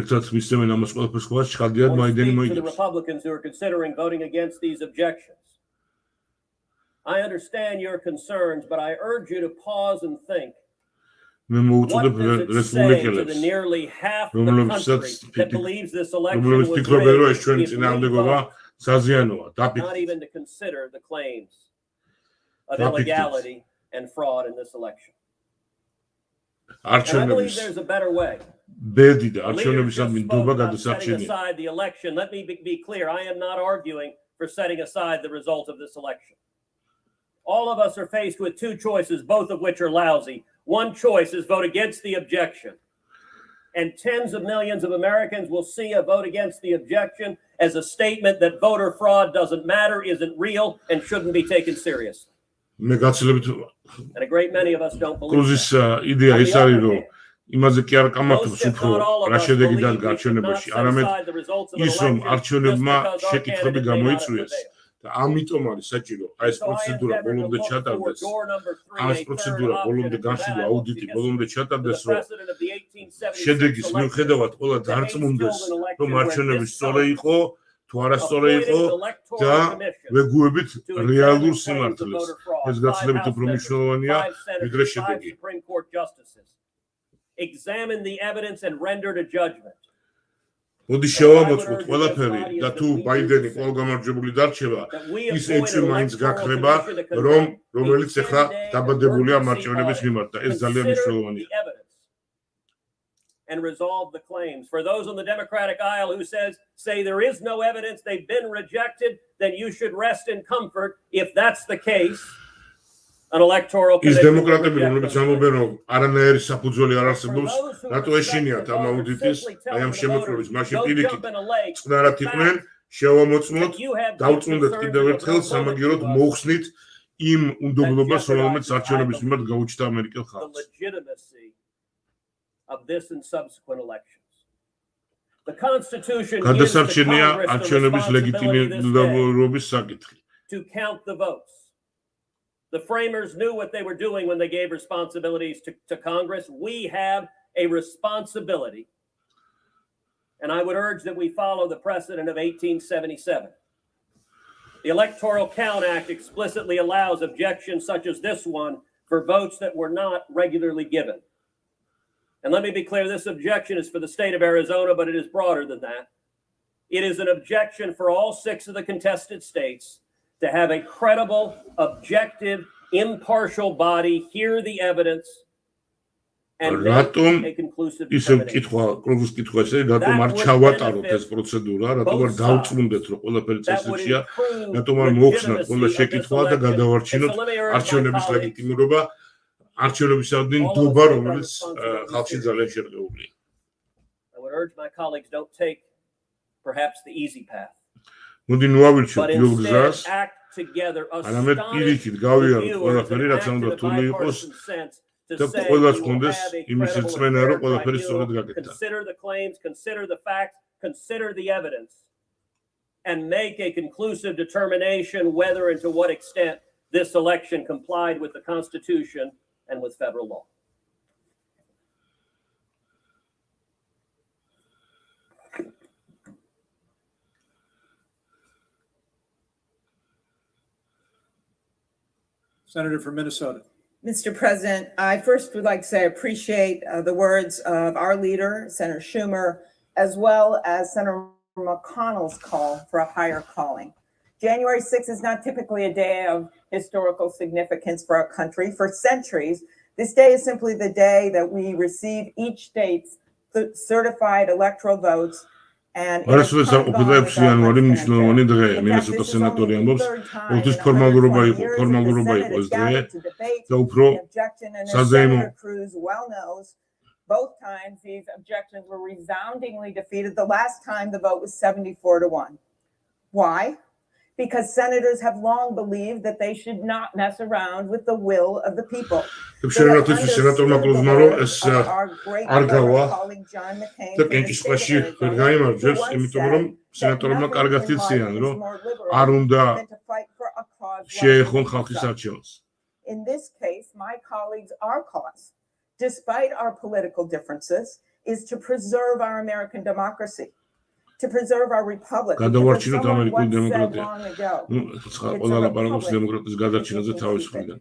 ერთად მისცემენ ამას ყველაფერს ხვალ შეხადიათ ბაიდენი To the მოიგებს. Republicans who are considering voting against these objections. I understand your concerns, but I urge you to pause and think. მე მოუწოდებ რესპუბლიკელებს, The nearly half the country that believes this election was ფიქრობენ, რომ ეს rigged, ჩვენი if we წინააღმდეგობა vote, საზიანოა, not დაფიქრდით. even to consider the claims of illegality and fraud in this election. And I believe there's a better way. ბედი და არჩევნებისადმი ნდობა Setting გადასარჩენია. aside the election, let me be clear. I am not arguing for setting aside the result of this election. All of us are faced with two choices, both of which are lousy. One choice is vote against the objection. And tens of millions of Americans will see a vote against the objection as a statement that voter fraud doesn't matter, isn't real, and shouldn't be taken seriously. And a great many of us don't believe that. იმაზე კი არ კამათობს უფრო რა შედეგი დადგა არჩევნებაში, არამედ ის რომ არჩევნებმა შეკითხვები გამოიწვიეს და ამიტომ არის საჭირო აი ეს პროცედურა ბოლომდე ჩატარდეს. ეს პროცედურა ბოლომდე განხილვა, აუდიტი ბოლომდე ჩატარდეს, რომ შედეგის მიუხედავად ყველა დარწმუნდეს, რომ არჩევნები სწორი იყო, თუ არასწორი იყო და ვეგუებით რეალურ სიმართლეს. ეს გაცილებით უფრო მნიშვნელოვანია ვიდრე შედეგი. Examine the evidence and rendered a judgment. მოდი შევამოწმოთ ყველაფერი და თუ ბაიდენი კვლავ გამარჯვებული დარჩება, ის ეჭვი მაინც გაქრება, რომელიც ახლა დაბადებულია მარჩევნების მიმართ და ეს ძალიან მნიშვნელოვანია. And resolve the claims. For those on the Democratic aisle who say there is no evidence, they've been rejected, then you should rest in comfort. If that's the case, an electoral commission. Is დემოკრატები, რომლებიც ამბობენ, რომ არანაირი საფუძველი არ არსებობს, რატო ეშინიათ ამ აუდიტის, აი ამ შემოწმების, მაშინ პირიქით წყნარად იყვნენ, შევამოწმოთ, დავწუნდეთ კიდევ ერთხელ სამაგიეროდ მოხსნით იმ უნდობლობას, რომელმაც არჩევნების მიმართ გაუჩნდა ამერიკელ ხალხს. Of this and subsequent elections. The Constitution გადასარჩენია არჩევნების ლეგიტიმურობის საკითხი. To count the votes. The framers knew what they were doing when they gave responsibilities to Congress. We have a responsibility. And I would urge that we follow the precedent of 1877. The Electoral Count Act explicitly allows objections such as this one for votes that were not regularly given. And let me be clear, this objection is for the state of Arizona, but it is broader than that. It is an objection for all 6 of the contested states to have a credible, objective, impartial body hear the evidence and make a conclusive determination. რატომ არ ჩავატაროთ ეს პროცედურა, რატომ არ დავწმუნდეთ, რომ ყველაფერი წესრიგია, რატომ არ მოხსნათ ყველა შეკითხვა და გადავარჩინოთ არჩევნების ლეგიტიმურობა. არჩევნებისადმი ნდობა, რომელიც ხალხში ძალიან შერყეულია. I would urge my colleagues don't take perhaps the easy path. მოდი ნუავირჩიოთ იოლ გზას. არამედ პირიქით გავიაროთ ყველაფერი, რაც უნდა რთული იყოს და ყველას გქონდეს იმის რწმენა, რომ ყველაფერი სწორად გაკეთდა. Consider the claims, consider the facts, consider the evidence and make a conclusive determination whether and to what extent this election complied with the Constitution and with federal law. Senator from Minnesota. Mr. President, I first would like to say I appreciate the words of our leader, Senator Schumer, as well as Senator McConnell's call for a higher calling. January 6th is not typically a day of historical significance for our country. For centuries, this day is simply the day that we receive each state's certified electoral votes. არასოდეს არ ყოფილა 6 იანვარი მნიშვნელოვანი დღე. მინესოტას სენატორი ამბობს, ოღონდ ფორმალურობა იყო ეს დღე და უფრო საზეიმო. Both times these objections were resoundingly defeated. The last time the vote was 74-1. Why? Because senators have long believed that they should not mess around with the will of the people. სენატორმა კლოზმა რომ ეს არ გავა და კენჭისყრაში ვერ გაიმარჯვებს, იმიტომ რომ სენატორმა კარგად იციან, რომ არ უნდა შეეხონ ხალხის არჩევანს. In this case, my colleagues, our cause, despite our political differences, is to preserve our American democracy. To preserve our republic. გადავარჩინოთ ამერიკული დემოკრატია. ყველა ლაპარაკობს დემოკრატიის გადარჩენაზე თავის მხრიდან.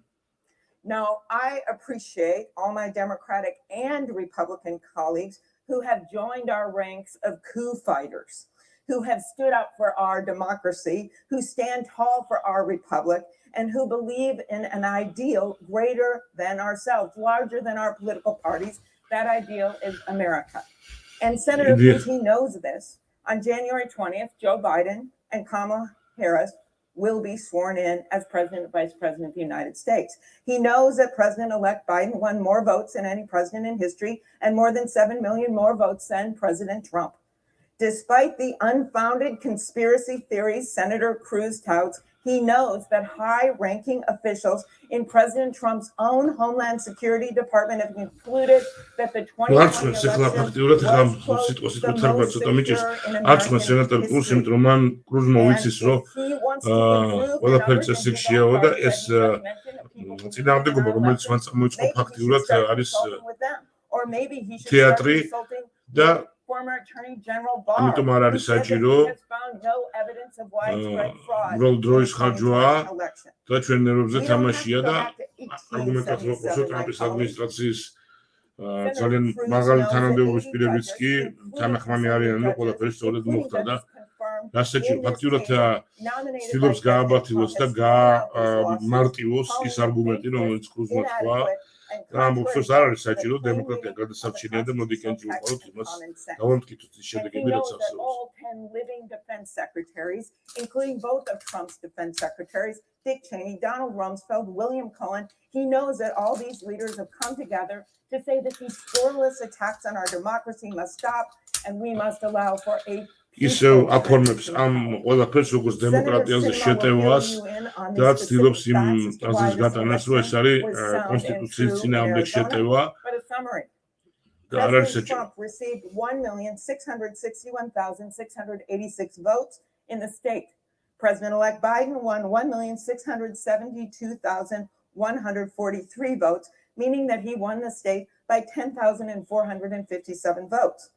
Now, I appreciate all my Democratic and Republican colleagues who have joined our ranks of coup fighters, who have stood up for our democracy, who stand tall for our republic, and who believe in an ideal greater than ourselves, larger than our political parties. That ideal is America. And Senator Cruz, he knows this. On January 20th, Joe Biden and Kamala Harris will be sworn in as President and Vice President of the United States. He knows that President-elect Biden won more votes than any president in history and more than 7 million more votes than President Trump. Despite the unfounded conspiracy theories Senator Cruz touts, he knows that high-ranking officials in President Trump's own Homeland Security Department have concluded that the 2020 election was close, the most secure in American history. And if he wants to conclude ყველაფერი წესრიგშია და ეს წინააღმდეგობა რომელიც მან მოიწყო ფაქტიურად არის თეატრი და ამიტომ არ არის საჭირო უბრალოდ დროის ხარჯვაა და ჩვენ ნერვებზე თამაშია და არგუმენტად მოყოლსო ტრამპის ადმინისტრაციის ძალიან მაღალი თანამდებობის პირებიც კი თანახმანი არიან და ყველაფერი სწორედ მოხდა და გასაჭირო ფაქტიურად ცდილობს გააბათილოს და გაამარტივოს ის არგუმენტი რომელიც კრუზმა თქვა და ამბობს არ არის საჭირო დემოკრატია გადასარჩენია და მოდი კენჭი ვუყაროთ იმას დავამტკიცოთ ის შედეგები რაც secretaries, including both of Trump's defense secretaries, Dick Cheney, Donald Rumsfeld, William Cohen. He knows that all these leaders have come together to say that these scurrilous attacks on our democracy must stop and we must allow for a ისევ აფორმებს ამ ყველაფერს როგორც დემოკრატიაზე შეტევას და ცდილობს იმ ტანზის გატანას, რომ ეს არის კონსტიტუციის წინააღმდეგ შეტევა და არ არის საჭირო. Trump received 1,661,686 votes in the state. President-elect Biden won 1,672,143 votes, meaning that he won the state by 10,457 votes.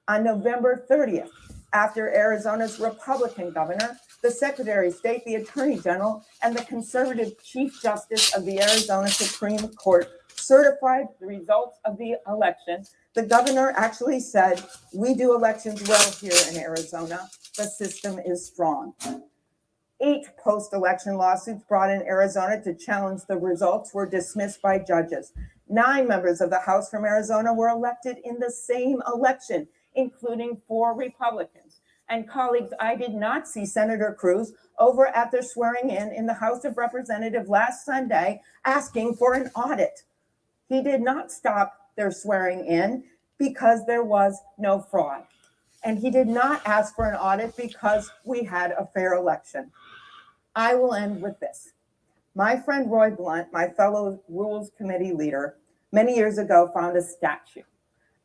On November 30th, after Arizona's Republican governor, the Secretary of State, the Attorney General, and the conservative Chief Justice of the Arizona Supreme Court certified the results of the election, the governor actually said, "We do elections well here in Arizona. The system is strong." 8 post-election lawsuits brought in Arizona to challenge the results were dismissed by judges. 9 members of the House from Arizona were elected in the same election, including 4 Republicans. And colleagues, I did not see Senator Cruz over at their swearing in the House of Representatives last Sunday asking for an audit. He did not stop their swearing in because there was no fraud. And he did not ask for an audit because we had a fair election. I will end with this. My friend Roy Blunt, my fellow Rules Committee leader, many years ago found a statue,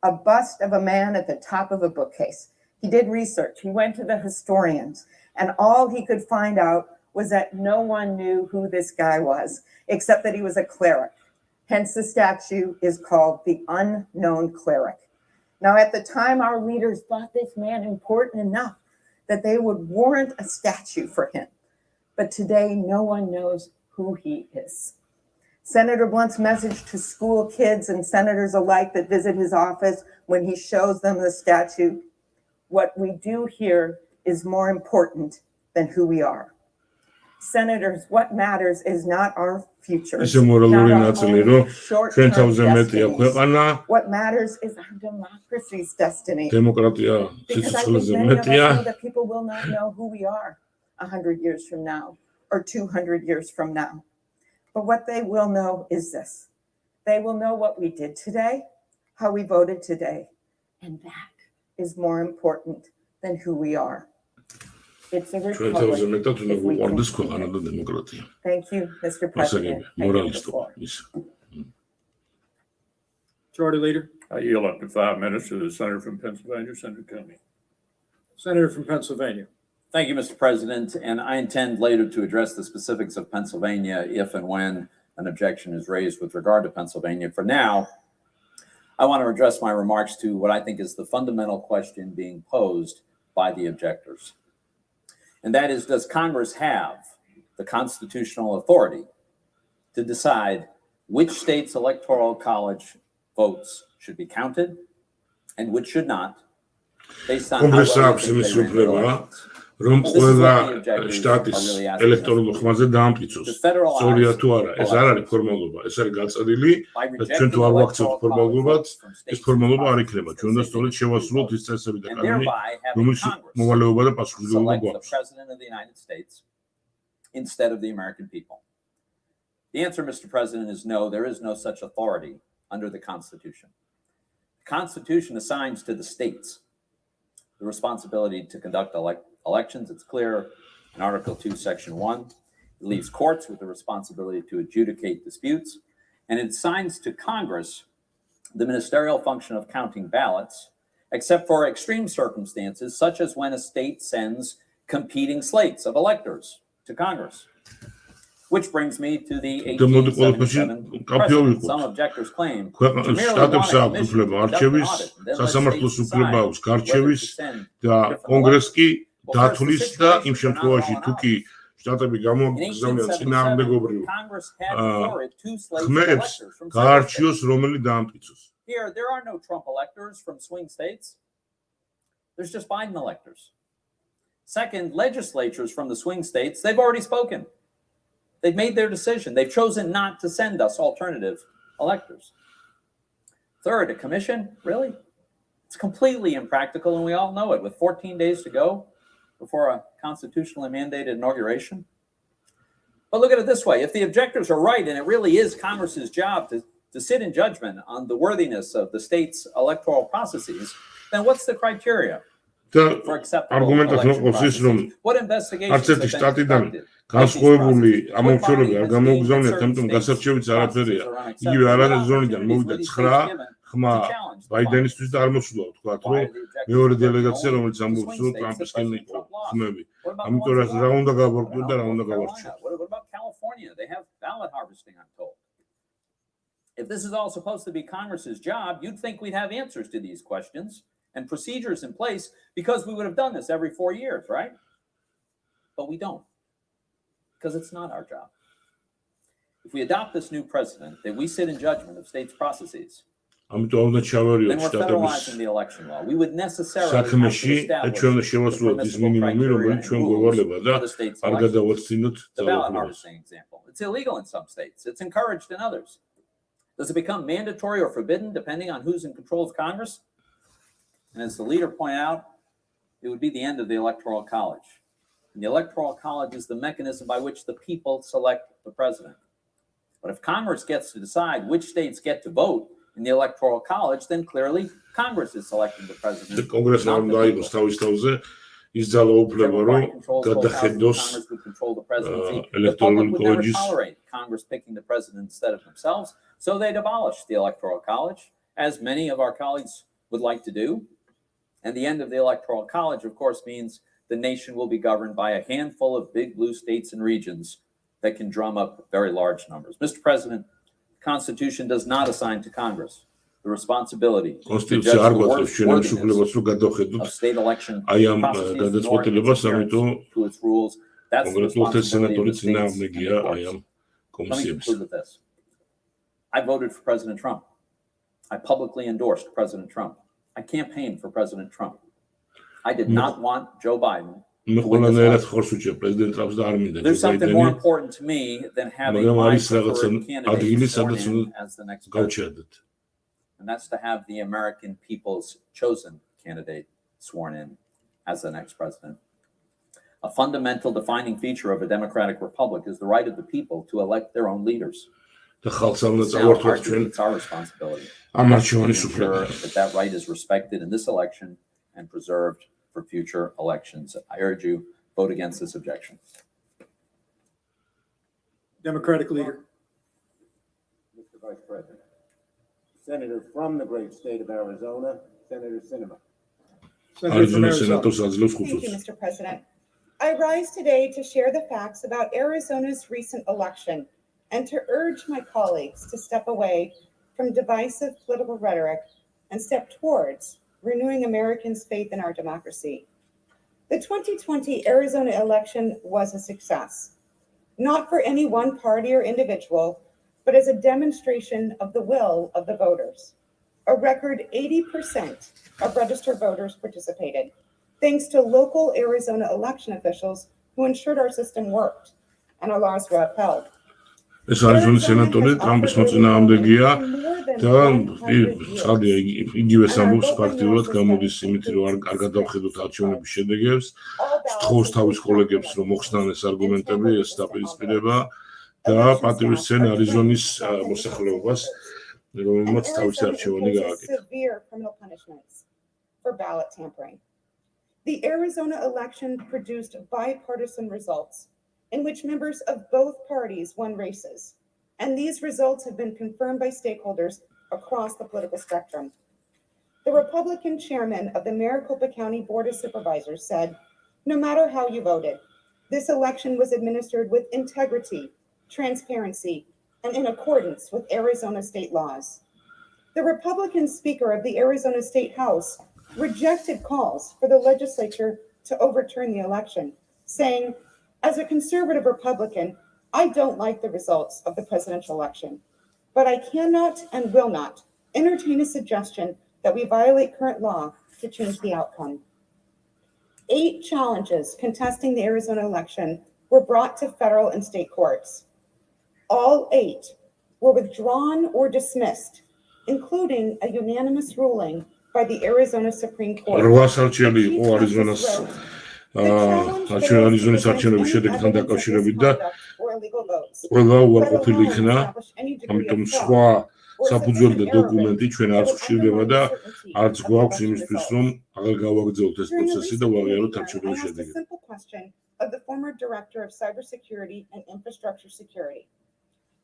a bust of a man at the top of a bookcase. He did research. He went to the historians, and all he could find out was that no one knew who this guy was, except that he was a cleric. Hence, the statue is called the Unknown Cleric. Now, at the time, our leaders thought this man important enough that they would warrant a statue for him. But today, no one knows who he is. Senator Blunt's message to school kids and senators alike that visit his office when he shows them the statue, what we do here is more important than who we are. Senators, what matters is not our future, not our own short-term destinies. What matters is our democracy's destiny. Because I think many of us know that people will not know who we are 100 years from now or 200 years from now. But what they will know is this. They will know what we did today, how we voted today, and that is more important than who we are. It's a republic. Thank you, Mr. President. Majority Leader. I yield up to 5 minutes to the senator from Pennsylvania, Senator Kennedy. Senator from Pennsylvania. Thank you, Mr. President, and I intend later to address the specifics of Pennsylvania if and when an objection is raised with regard to Pennsylvania. For now, I want to address my remarks to what I think is the fundamental question being posed by the objectors. And that is, does Congress have the constitutional authority to decide which states' electoral college votes should be counted and which should not, based on how well they ran their elections? რომ ყველა შტატის ელექტრონულ ხმაზე დაამტკიცოს. სწორია თუ არა, ეს არ არის ფორმალობა, ეს არის გაწადილი და ჩვენ თუ არ ვაქცევთ ფორმალობად, ეს ფორმალობა არ იქნება. ჩვენ უნდა სწორედ შევასრულოთ ის წესები და კანონი, რომლის მოვალეობა და პასუხისმგებლობა გვაქვს. instead of the American people? The answer, Mr. President, is no, there is no such authority under the Constitution. The Constitution assigns to the states the responsibility to conduct elections. It's clear in Article 2, Section 1. It leaves courts with the responsibility to adjudicate disputes, and it assigns to Congress the ministerial function of counting ballots, except for extreme circumstances, such as when a state sends competing slates of electors to Congress. Which brings me to the 1877 precedent. Some objectors claim to merely want a commission to conduct an audit, and then let states decide whether to send კონგრესი კი დათვლის და იმ შემთხვევაში თუ კი შტატები გამოგზავნიან წინააღმდეგობრივ ხმებს გაარჩიოს რომელი დაამტკიცოს. Here, there are no Trump electors from swing states. There's just Biden electors. Second, legislatures from the swing states, they've already spoken. They've made their decision. They've chosen not to send us alternative electors. Third, a commission, really? It's completely impractical, and we all know it, with 14 days to go before a constitutionally mandated inauguration. But look at it this way. If the objectors are right, and it really is Congress's job to sit in judgment on the worthiness of the state's electoral processes, then what's the criteria for acceptable election processes? What investigations have been conducted? განსხვავებული ამომრჩევლები არ გამოგზავნიათ, ამიტომ გასარჩევიც არაფერია. იგივე არაზონიდან მოვიდა 9 ხმა ბაიდენისთვის და არ მოსულა, თქვა, რომ მეორე დელეგაცია, რომელიც ამბობს, რომ ტრამპისკენ იყო ხმები. ამიტომ რა უნდა გავარკვიოთ და რა უნდა გავარჩიოთ. What about California? They have ballot harvesting, I'm told. If this is all supposed to be Congress's job, you'd think we'd have answers to these questions and procedures in place, because we would have done this every 4 years, right? But we don't, because it's not our job. If we adopt this new precedent that we sit in judgment of states' processes, then we're federalizing the election law. We would necessarily have to establish the permissible criteria and rules for the state's elections. The ballot harvesting example. It's illegal in some states. It's encouraged in others. Does it become mandatory or forbidden depending on who's in control of Congress? And as the leader pointed out, it would be the end of the Electoral College. And the Electoral College is the mechanism by which the people select the president. But if Congress gets to decide which states get to vote in the Electoral College, then clearly Congress is selecting the president. The Congress არ უნდა იყოს თავის თავზე ის ძალაუფლება, რომ გადახედოს electoral colleges. Tolerate Congress picking the president instead of themselves, so they'd abolish the Electoral College, as many of our colleagues would like to do. And the end of the Electoral College, of course, means the nation will be governed by a handful of big blue states and regions that can drum up very large numbers. Mr. President, the Constitution does not assign to Congress the responsibility to judge the worthiness of state election processes nor to its rules. That's the responsibility of the states and the courts. Let me conclude with this. I voted for President Trump. I publicly endorsed President Trump. I campaigned for President Trump. I did not want Joe Biden to win this election. There's something more important to me than having my preferred candidate sworn in as the next president. And that's to have the American people's chosen candidate sworn in as the next president. A fundamental defining feature of a democratic republic is the right of the people to elect their own leaders. It's our responsibility to ensure that right is respected in this election and preserved for future elections. I urge you, vote against this objection. Democratic leader. Mr. Vice President. Senator from the great state of Arizona, Senator Sinema. Thank you, Mr. President. I rise today to share the facts about Arizona's recent election and to urge my colleagues to step away from divisive political rhetoric and step towards renewing Americans' faith in our democracy. The 2020 Arizona election was a success, not for any one party or individual, but as a demonstration of the will of the voters. A record 80% of registered voters participated, thanks to local Arizona election officials who ensured our system worked and our laws were upheld. ეს არიზონის სენატორი ტრამპის მოწინააღმდეგეა და იგივე ამბობს ფაქტიურად გამოდის იმით, რომ არ გადავხედოთ არჩევნების შედეგებს. სთხოვს თავის კოლეგებს, რომ მოხსნან ეს არგუმენტები, ეს დაპირისპირება და პატივისცენ არიზონის მოსახლეობას, რომელმაც თავისი არჩევანი გააკეთა. Severe criminal punishments for ballot tampering. The Arizona election produced bipartisan results in which members of both parties won races, and these results have been confirmed by stakeholders across the political spectrum. The Republican chairman of the Maricopa County Board of Supervisors said, "No matter how you voted, this election was administered with integrity, transparency, and in accordance with Arizona state laws." The Republican Speaker of the Arizona State House rejected calls for the legislature to overturn the election, saying, "As a conservative Republican, I don't like the results of the presidential election, but I cannot and will not entertain a suggestion that we violate current law to change the outcome." 8 challenges contesting the Arizona election were brought to federal and state courts. All 8 were withdrawn or dismissed, including a unanimous ruling by the Arizona Supreme Court. არიზონის არჩევნების შედეგთან დაკავშირებით და ყველა უარყოფილი იქნა, ამიტომ სხვა საფუძველი და დოკუმენტი ჩვენ არც გვჭირდება და არც გვაქვს იმისთვის, რომ აღარ გავაგრძელოთ ეს პროცესი და ვაღიაროთ არჩევნების შედეგები. Simple question of the former director of cybersecurity and infrastructure security.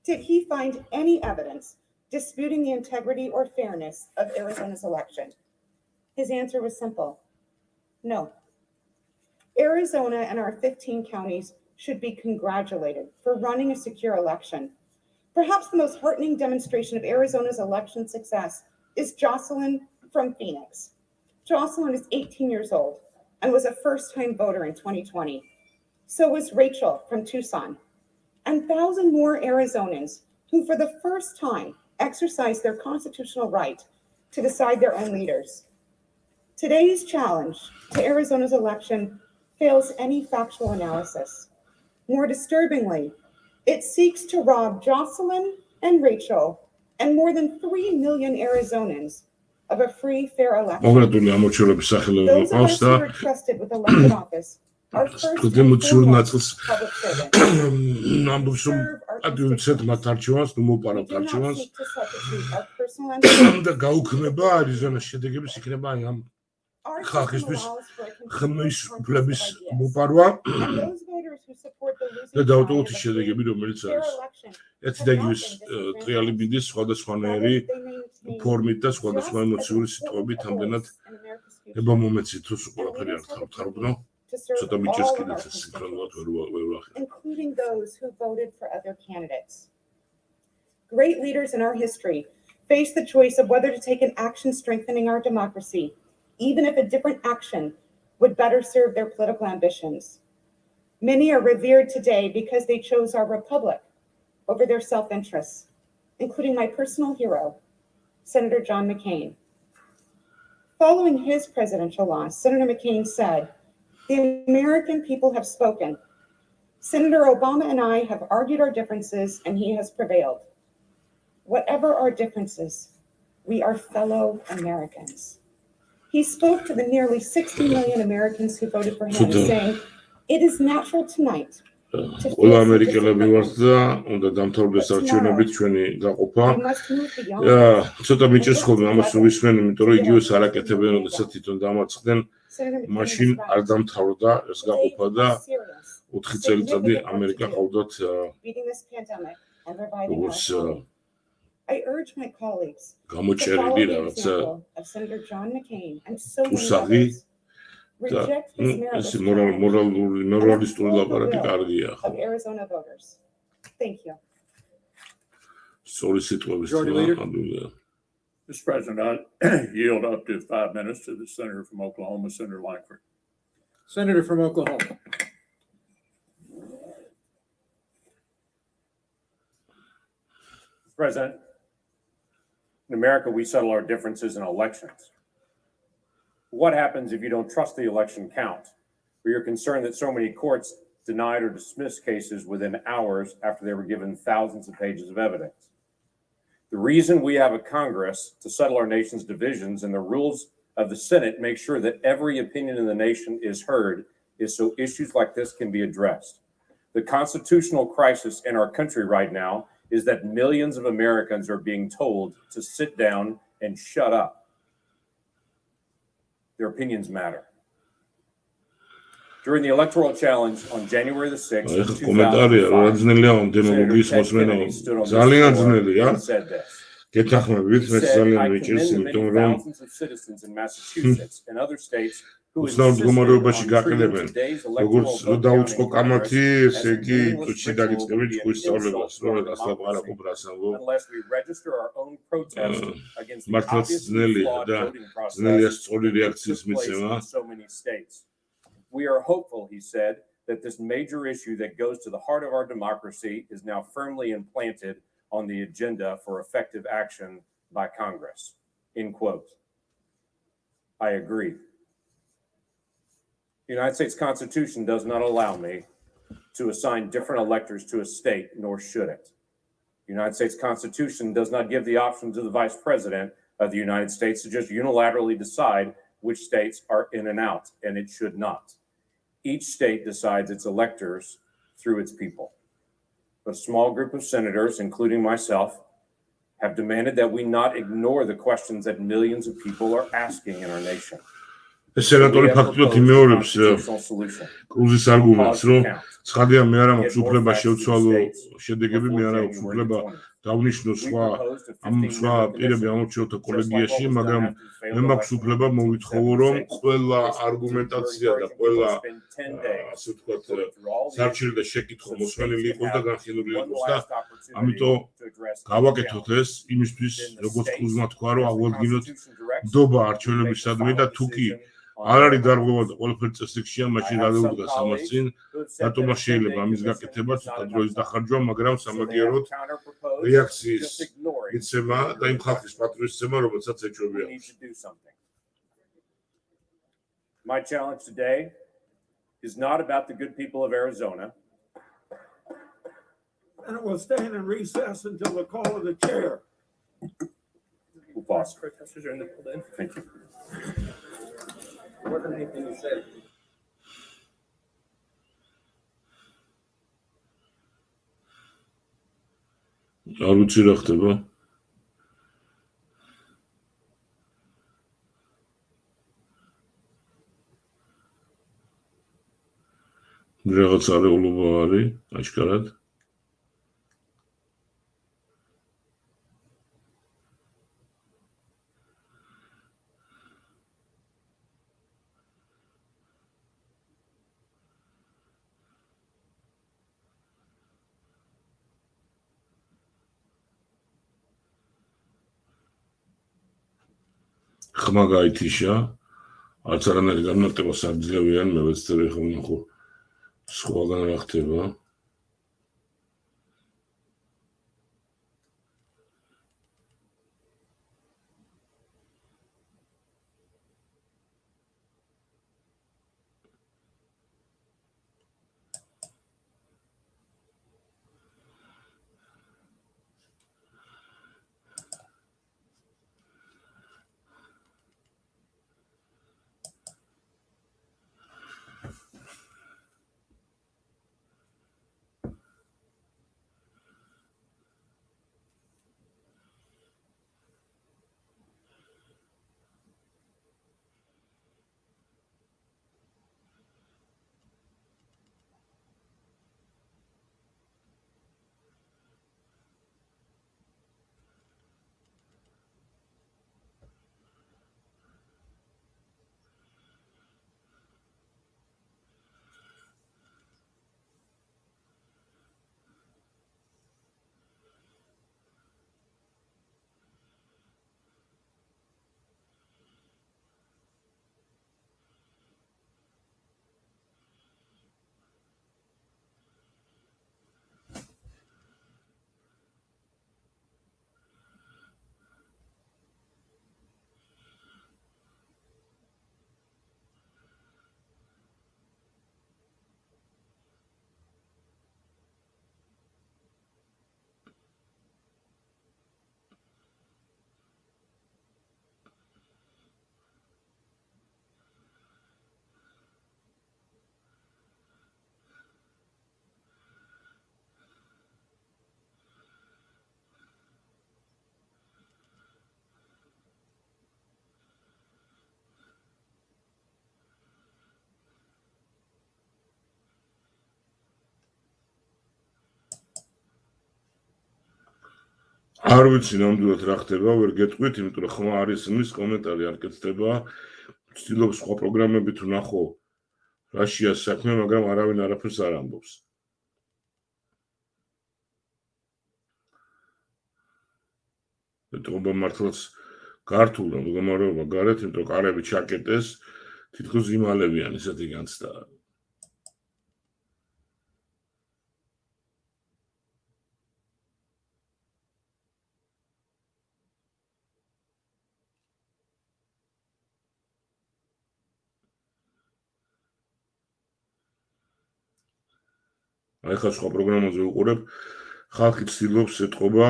Did he find any evidence disputing the integrity or fairness of Arizona's election? His answer was simple: no. Arizona and our 15 counties should be congratulated for running a secure election. Perhaps the most heartening demonstration of Arizona's election success is Jocelyn from Phoenix. Jocelyn is 18 years old and was a first-time voter in 2020. So was Rachel from Tucson, and 1,000 more Arizonans who for the first time exercised their constitutional right to decide their own leaders. Today's challenge to Arizona's election fails any factual analysis. More disturbingly, it seeks to rob Jocelyn and Rachel and more than 3 million Arizonans of a free, fair election. Those of us who are trusted with elected office are first and foremost public servants. ამბობს რომ პატივისცემ მათ არჩევანს, ნუ მოპარავთ არჩევანს და გაუქმება არიზონას შედეგების იქნება ამ ხალხისთვის ხმის უფლების მოპარვა და დავტოვოთ ის შედეგები, რომელიც არის. ერთი და იგივე ტრიალი ბიდის სხვადასხვანაირი ფორმით და სხვადასხვა ემოციური სიტყვებით ამდენად ება მომეცით თუ ყველაფერი არ თავთარბნო. ცოტა მიჭირს კიდეც ეს სინქრონულად ვერ ვახერხებ. Including those who voted for other candidates. Great leaders in our history faced the choice of whether to take an action strengthening our democracy, even if a different action would better serve their political ambitions. Many are revered today because they chose our republic over their self-interests, including my personal hero, Senator John McCain. Following his presidential loss, Senator McCain said, "The American people have spoken. Senator Obama and I have argued our differences, and he has prevailed. Whatever our differences, we are fellow Americans." He spoke to the nearly 60 million Americans who voted for him, saying, "It is natural tonight." ყველა ამერიკელები ვართ და უნდა დამთავრდეს არჩევნებით ჩვენი გაყოფა. ცოტა მიჭირს ხოლმე ამას რომ ვისმენ, იმიტომ რომ იგივეს არაკეთებენ, როდესაც თვითონ დამარცხდნენ, მაშინ არ დამთავრდა ეს გაყოფა და 4 წელიწადი ამერიკა ყავდათ როგორც I urge my colleagues გამოჭერილი რაღაცა უსაღი და ეს მორალისტური ლაპარაკი კარგია ხო. Thank you. სწორი სიტყვების Mr. President, I yield up to 5 minutes to the senator from Oklahoma, Senator Langford. Senator from Oklahoma. Mr. President, in America, we settle our differences in elections. What happens if you don't trust the election count, or you're concerned that so many courts denied or dismissed cases within hours after they were given thousands of pages of evidence? The reason we have a Congress to settle our nation's divisions and the rules of the Senate make sure that every opinion in the nation is heard is so issues like this can be addressed. The constitutional crisis in our country right now is that millions of Americans are being told to sit down and shut up. Their opinions matter. During the electoral challenge on January the 6th, 2005, Senator Ted Kennedy stood on this floor and said this. He said, I commend the many thousands of citizens in Massachusetts and other states who insisted on treating today's electoral vote counting Congress as a meaningless ritual would be an insult to our democracy unless we register our own protest against the obviously flawed voting process that took place in so many states. We are hopeful, he said, that this major issue that goes to the heart of our democracy is now firmly implanted on the agenda for effective action by Congress. End quote. I agree. The United States Constitution does not allow me to assign different electors to a state, nor should it. The United States Constitution does not give the option to the Vice President of the United States to just unilaterally decide which states are in and out, and it should not. Each state decides its electors through its people. But a small group of senators, including myself, have demanded that we not ignore the questions that millions of people are asking in our nation. სენატორი ფაქტობრივად იმეორებს კრუზის არგუმენტს, რომ ცხადია მე არ მაქვს უფლება შევცვალო შედეგები, მე არ აქვს უფლება დავნიშნო სხვა პირები ამორჩეულთა კოლეგიაში, მაგრამ მე მაქვს უფლება მოვითხოვო, რომ ყველა არგუმენტაცია და ყველა ასე ვთქვათ სარჩელი და შეკითხვა მოსმენილი იყოს და განხილული იყოს და ამიტომ გავაკეთოთ ეს იმისთვის, როგორც კრუზმა თქვა, რომ აღუდგინოთ ნდობა არჩევნებისადმი და თუ კი არ არის დარღვევა და ყველაფერი წესრიგშია, მაშინ რა დაუდგას ამას წინ, რატომ არ შეიძლება ამის გაკეთება, ცოტა დროის დახარჯვა, მაგრამ სამაგიეროდ რეაქციის მიცემა და იმ ხალხის პატრიოტიზმმა, რომელსაც ეჭვებიან. My challenge today is not about the good people of Arizona. And it will stand in recess until the call of the chair. Protesters are in the building. Thank you. Wasn't anything you said. არ ვიცი რა ხდება. რაღაც არეულობა არის, აჩქარად. ხმა გაითიშა, არც არანაირი განმარტება საგძლევიან, მე ვეცდები ხომ ნახო სხვაგან რა ხდება. არ ვიცი ნამდვილად რა ხდება, ვერ გეტყვით, იმიტომ რომ ხმა არის მის კომენტარი არ კეთდება. ვცდილობ სხვა პროგრამებით ვნახო რაშია საქმე, მაგრამ არავინ არაფერს არ ამბობს. ეტყობა მართლაც გართულდა მდგომარეობა გარეთ, იმიტომ რომ კარები ჩაკეტეს, თითქოს იმალებიან ესეთი განცდა. აი ხა სხვა პროგრამაზე ვუყურებ, ხალხი ცდილობს ეტყობა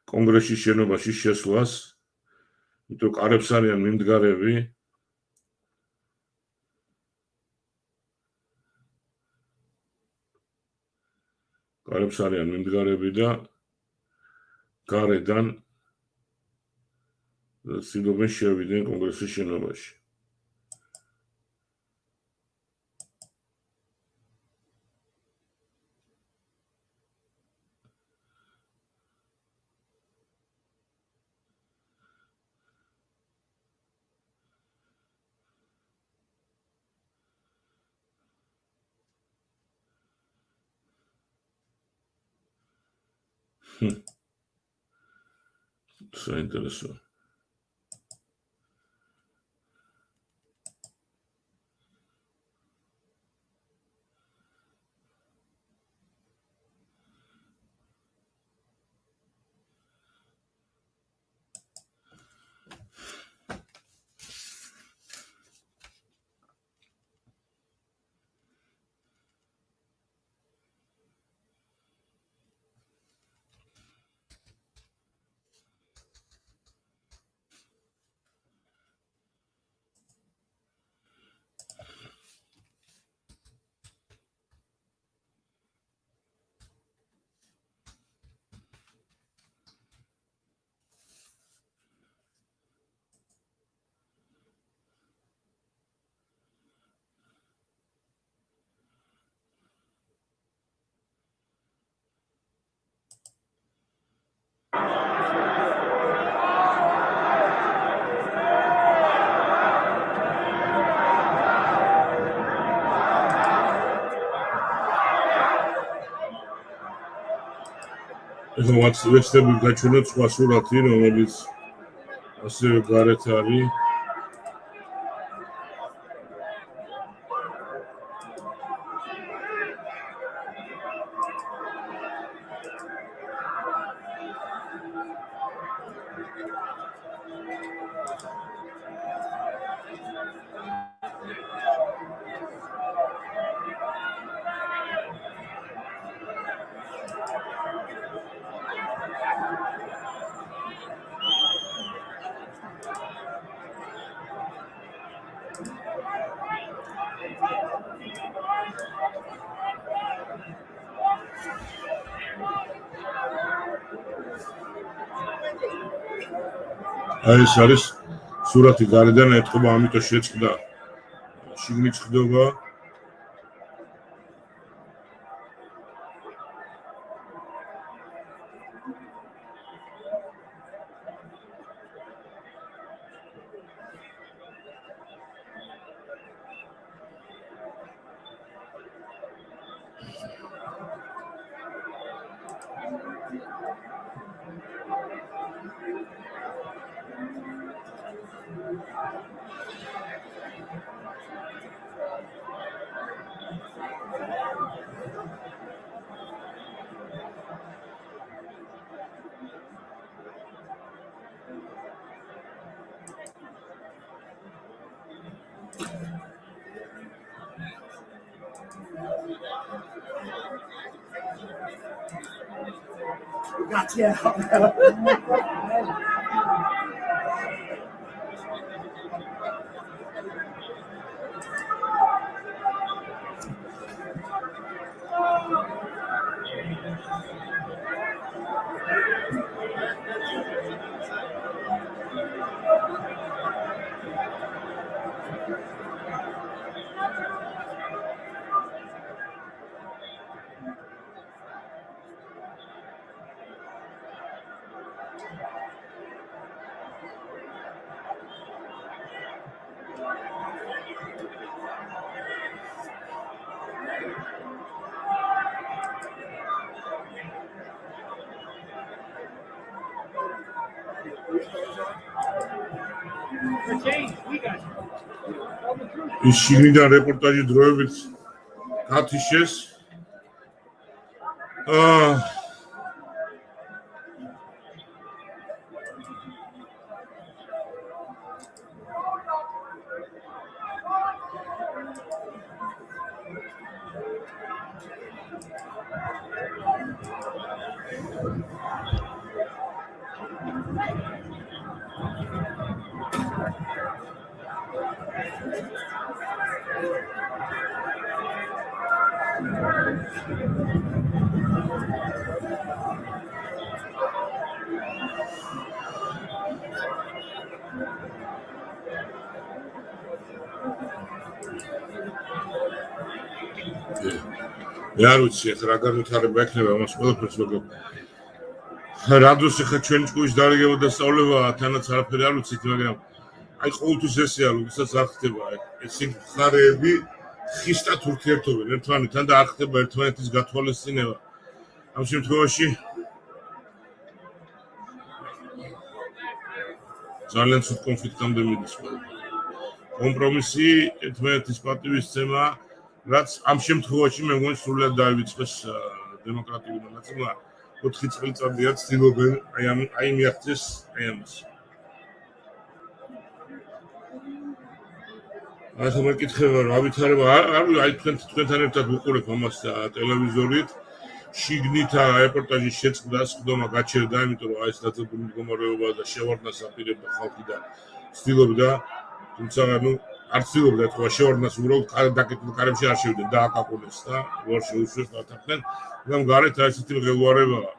კონგრესის შენობაში შესვლას, იმიტომ კარებს არიან მიმდგარები. კარებს არიან მიმდგარები და გარედან ცდილობენ შევიდნენ კონგრესის შენობაში. საინტერესო. ეხლა ვეცდები გაჩვენოთ სხვა სურათი, რომელიც ასევე გარეთ არის. აი ეს არის სურათი გარედან ეტყობა, ამიტომ შეწყდა შიგნით ხდება. Gotcha. ის შიგნიდან რეპორტაჟი დროებით გათიშეს. არ ვიცი ახლა რა განვითარება ექნება ამას ყველაფერს, მაგრამ რადოს ახლა ჩვენი ჭკუის დარიგება და სწავლება თანაც არაფერი არ ვიცით, მაგრამ აი ყოველთვის ესეა, როდესაც არ ხდება ეს მხარეები ხისტად ურთიერთობენ ერთმანეთთან და არ ხდება ერთმანეთის გათვალისწინება. ამ შემთხვევაში ძალიან ცუდ კონფლიქტამდე მიდის ყველაფერი. კომპრომისი, ერთმანეთის პატივისცემა, რაც ამ შემთხვევაში მე მგონი სრულად დაივიწყეს დემოკრატიულმა ნაწილმა 4 წელიწადია ცდილობენ აი მიაღწიეს აი ამას. ახლა მეკითხება რა ვითარება აი თქვენთან ერთად ვუყურებ ამას ტელევიზორით. შიგნით რეპორტაჟის შეწყდა სხდომა გაჩერდა, იმიტომ რომ აი ეს დაძაბული მდგომარეობა და შევარდნას აპირებდა ხალხი და ცდილობდა, თუმცა არ ცდილობდა ეთქვა შევარდნას უბრალოდ დაკეტილ კარებში არ შევიდნენ და აკაკუნეს და უარ შეუშვეს დათანხმდნენ, მაგრამ გარეთ აი ესეთი მღელვარებაა.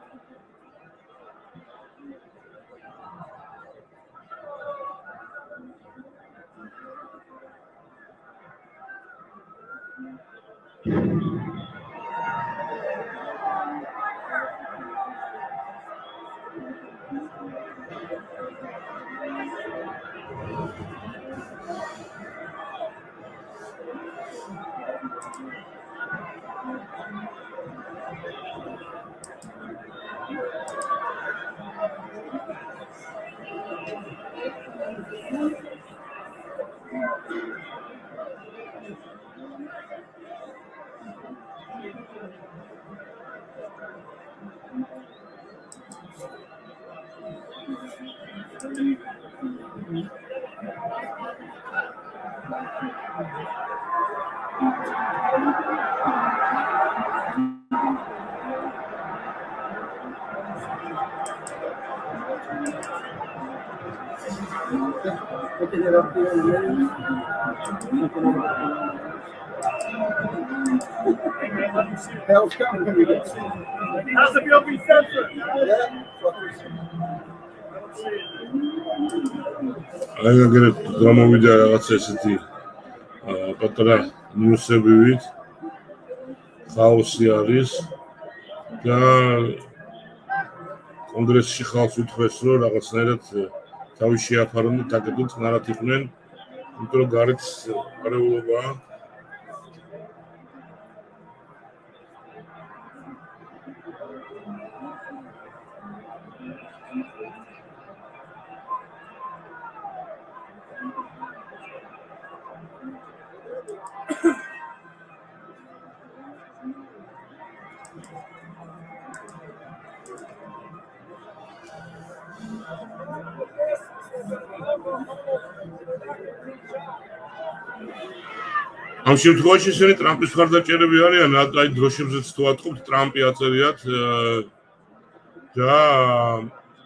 აი აგერეთ გამოვიდა რაღაცა ესეთი პატარა ნიუსებივით ხაოსი არის და კონგრესში ხალხს უთხრეს რომ რაღაცნაირად თავის შეაფარონ და დაკეტილ წყნარად იყვნენ, იმიტომ რომ გარეთ არეულობაა. ამ შემთხვევაში ისინი ტრამპის მხარდაჭერები არიან, აი დროშებზეც თუ ატყობთ, ტრამპი აწერიათ და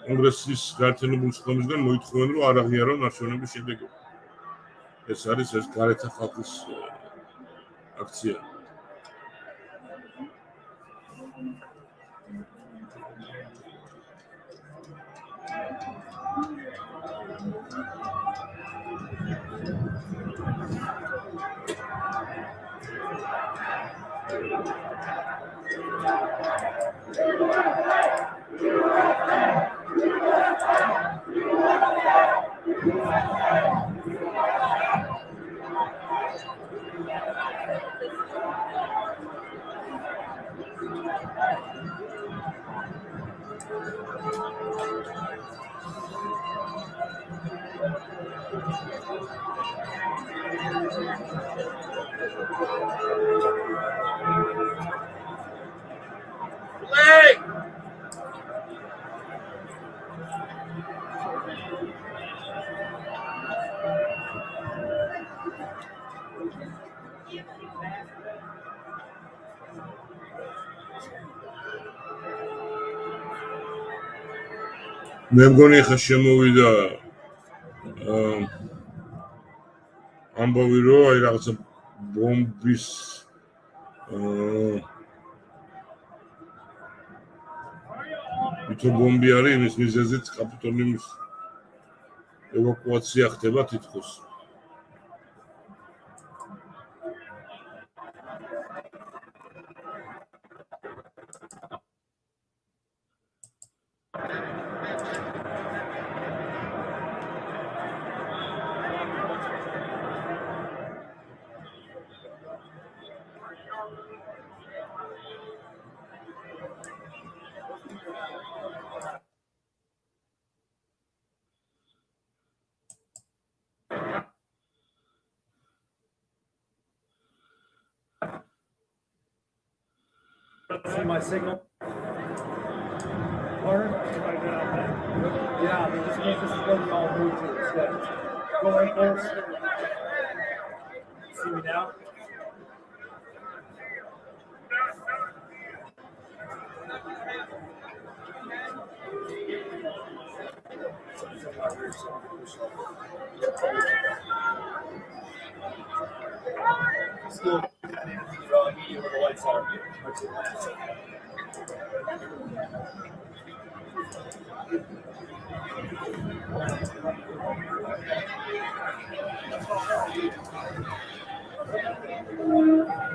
კონგრესის გაერთიანებული შტომისგან მოითხოვენ, რომ არ აღიარონ არჩევნების შედეგები. ეს არის ეს გარეთა ხალხის აქცია. მე მგონი ხა შემოვიდა ამბავი რომ აი რაღაცა ბომბის თვითონ ბომბი არის იმის მიზეზით კაპიტოლიუმის ევაკუაცია ხდება თითქოს. See my signal? Pardon? Yeah, they just made this what we all move to instead. Go right there. See me now? Still drawing me with the lights on.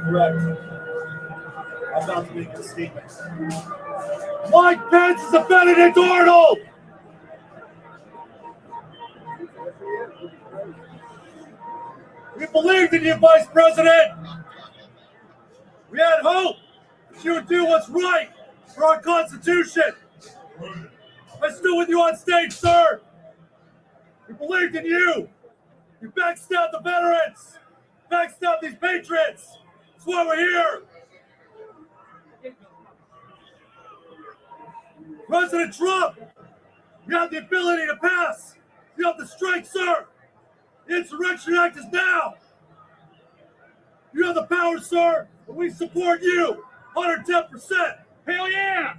Correct. I'm about to make a statement. Mike Pence is a Benedict Arnold! We believed in you, Vice President! We had hope that you would do what's right for our Constitution. I stood with you on stage, sir. We believed in you. You backstabbed the veterans. Backstabbed these patriots. That's why we're here. President Trump, you have the ability to pass. You have the strength, sir. The Insurrection Act is now. You have the power, sir, and we support you 110%. Hell yeah!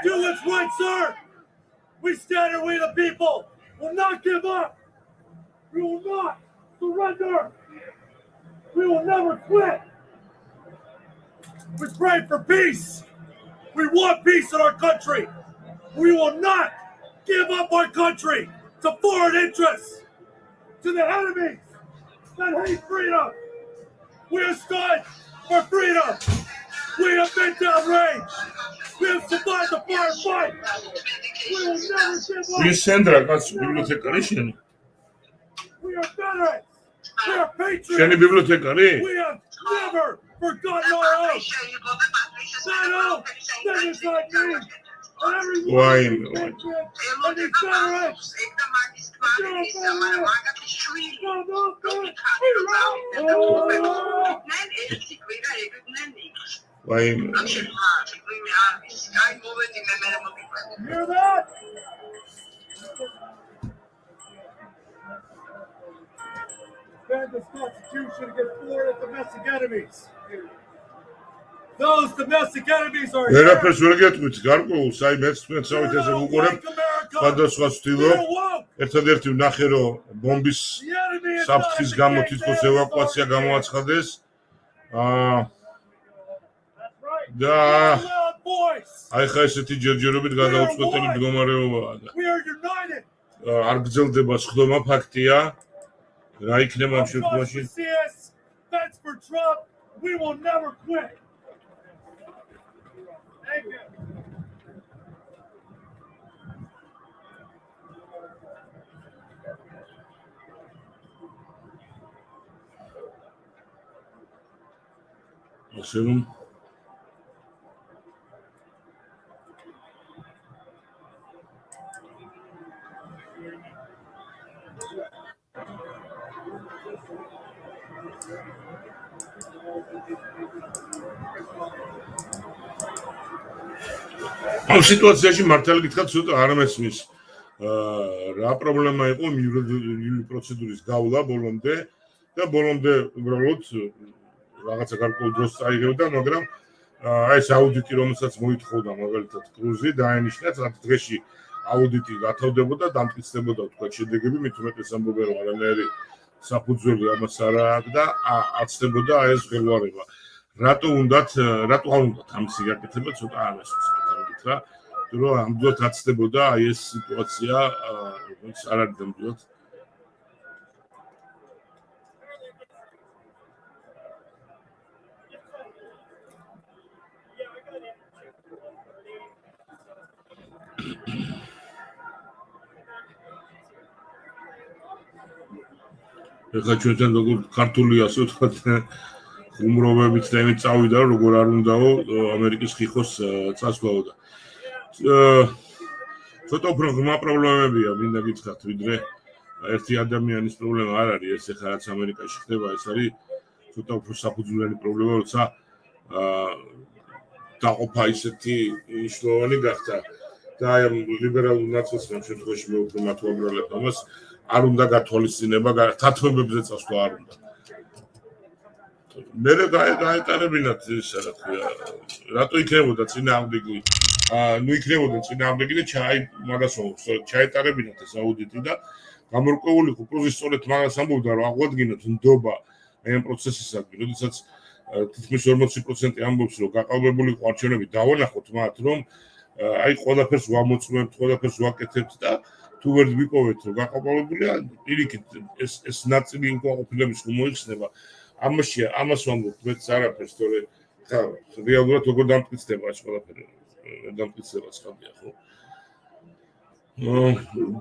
Do what's right, sir. We stand here, we the people will not give up. We will not surrender. We will never quit. We pray for peace. We want peace in our country. We will not give up our country to foreign interests, to the enemies that hate freedom. We have stood for freedom. We have been outraged. We have survived the firefight. We will never give up. We are veterans. We are patriots. We have never forgotten our oath. That oath stands like me. And everyone and these veterans. Hear that? Defend this Constitution against foreign domestic enemies. Those domestic enemies are here. ვერაფერს ვერ გეტყვით გარკვეულს, აი მეც თქვენსავით ესე ვუყურებ სხვადასხვა ვსტილობ. ერთადერთი ვნახე რომ ბომბის საფრთხის გამო თითქოს ევაკუაცია გამოაცხადეს. და აი ხა ესეთი ჯერჯერობით გადაუწყვეტელი მდგომარეობაა და არ გრძელდება სხდომა ფაქტია. რა იქნება ამ შემთხვევაში? We will never quit. Thank you. ასე რომ ამ სიტუაციაში მართალი გითხრათ ცოტა არ მესმის რა პრობლემა იყო იურიდიული პროცედურის გავლა ბოლომდე და ბოლომდე უბრალოდ რაღაცა გარკვეულ დროს წაიღებდა, მაგრამ აი ეს აუდიტი, რომელსაც მოითხოვდა მაგალითად კრუზი, დაენიშნა, რაც დღეში აუდიტი გათავდებოდა, დამტკიცდებოდა თქვა შედეგები, მით უმეტეს ამბობენ, რომ არანაირი საფუძველი ამას არ აქვს და აცდებოდა აი ეს ღელვარება. რატო არ უნდათ ამისი გაკეთება, ცოტა არ მესმის მართალით რა. რომ ამდღოთ აცდებოდა აი ეს სიტუაცია, რომელიც არ არის ნამდვილად. ეხლა ჩვენთან როგორ ქართული ასე ვთქვათ ხუმრობებით და იმით წავიდა, როგორ არ უნდაო ამერიკის ხიხოს წასვლაო და ცოტა უფრო ღრმა პრობლემებია, მინდა გითხრათ, ვიდრე ერთი ადამიანის პრობლემა არ არის, ეს ეხლა რაც ამერიკაში ხდება, ეს არის ცოტა უფრო საფუძვლიანი პრობლემა, როცა დაყოფა ისეთი მნიშვნელოვანი გახდა და აი ამ ლიბერალურ ნაწილს ამ შემთხვევაში მე უფრო მათ ვაბრალებ ამას, არ უნდა გათვალისწინება, თათმებებზე წასვლა არ უნდა. მე გაეტარებინათ ისა რა ქვია, რატო იქნებოდა წინააღმდეგი იქნებოდა წინააღმდეგი და მაგას სწორედ ჩაეტარებინათ ეს აუდიტი და გამორკვეული კრუზი სწორედ მაგას ამბობდა, რომ აღვადგინოთ ნდობა აი ამ პროცესისადმი, როდესაც თითქმის 40% ამბობს, რომ გაყალბებული იყო არჩევნები, დავანახოთ მათ, რომ აი ყველაფერს ვამოწმებთ, ყველაფერს ვაკეთებთ და თუ ვერ ვიპოვეთ, რომ გაყალბებულია, პირიქით ეს ნაწილი უკმაყოფილების რომ მოიხსნება, ამას ვამბობ, მეც არაფერს, თორე ხა რეალურად როგორ დამტკიცდება ეს ყველაფერი, დამტკიცდება ხალხია, ხო?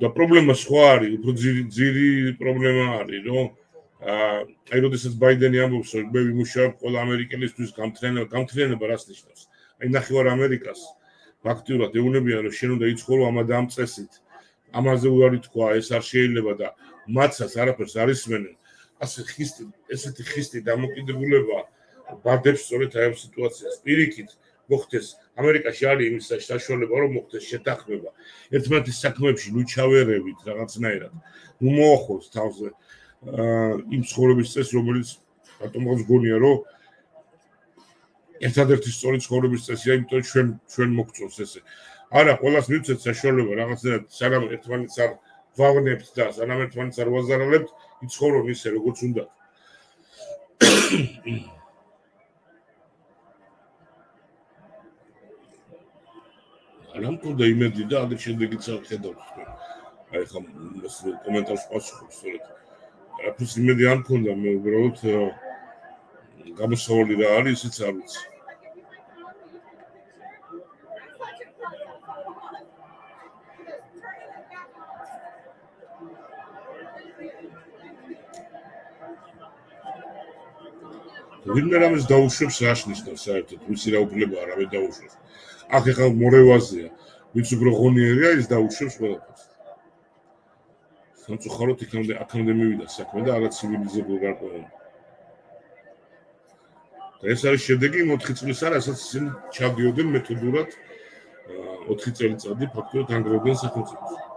და პრობლემა სხვა არის, უფრო ძირი პრობლემა არის, რომ აი როდესაც ბაიდენი ამბობს, რომ მე ვიმუშავებ ყველა ამერიკელისთვის გამთლიანება რას ნიშნავს? აი ნახევარ ამერიკას ფაქტიურად ეუბნებიან, რომ შენ უნდა იცხოვრო ამ და ამ წესით. ამაზე უარი თქვა, ეს არ შეიძლება და მათსაც არაფერს არ ისმენენ. ესეთი ხისტი დამოკიდებულება ბადებს სწორედ აი ამ სიტუაციას. პირიქით, მოხდეს ამერიკაში არის იმის საშუალება, რომ მოხდეს შეთანხმება. ერთმანეთის საქმეებში ნუ ჩავერევით რაღაცნაირად. ნუ მოახოს თავზე იმ ცხოვრების წესს, რომელიც ბატონყავს გონია, რომ ერთადერთი სწორი ცხოვრების წესია, იმიტომ ჩვენ მოგწონს ესე. არა, ყველას მივცეთ საშუალება რაღაცნაირად სანამ ერთმანეთს არ ვავნებთ და სანამ ერთმანეთს არ ვაზარალებთ, იცხოვრონ ისე, როგორც უნდა. არა მქონდა იმედი და ადრე შედეგიც არ ხედავთ თქვენ. აი ხა კომენტარს პასუხობ სწორედ. არაფერს იმედი არ მქონდა, მე უბრალოდ გამოსავალი რა არის, ისიც არ ვიცი. ვინმე რამეს დაუშვებს რას ნიშნავს საერთოდ, ვიცი რა უფლებაა რამე დაუშვებს. აქ ეხლა მორევაზია, ვინც უფრო ღონიერია, ის დაუშვებს ყველაფერს. სამწუხაროდ აქამდე მივიდა საქმე და არა ცივილიზებულ გარკვევაში. და ეს არის შედეგი 4 წლისა, რასაც ისინი ჩადიოდნენ მეთოდურად 4 წელიწადი ფაქტობრივად ანგრევდნენ სახელმწიფოს.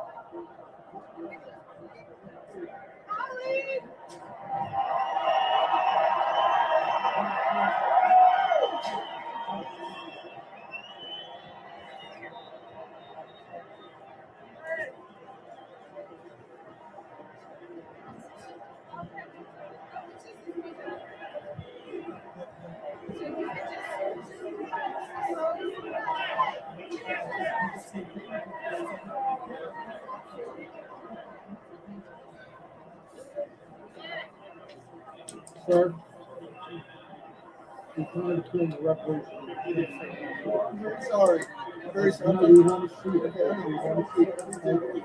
Sir, you can't between the reparations. I'm very sorry. I'm very sorry. Okay, I don't want to see it. Thank you.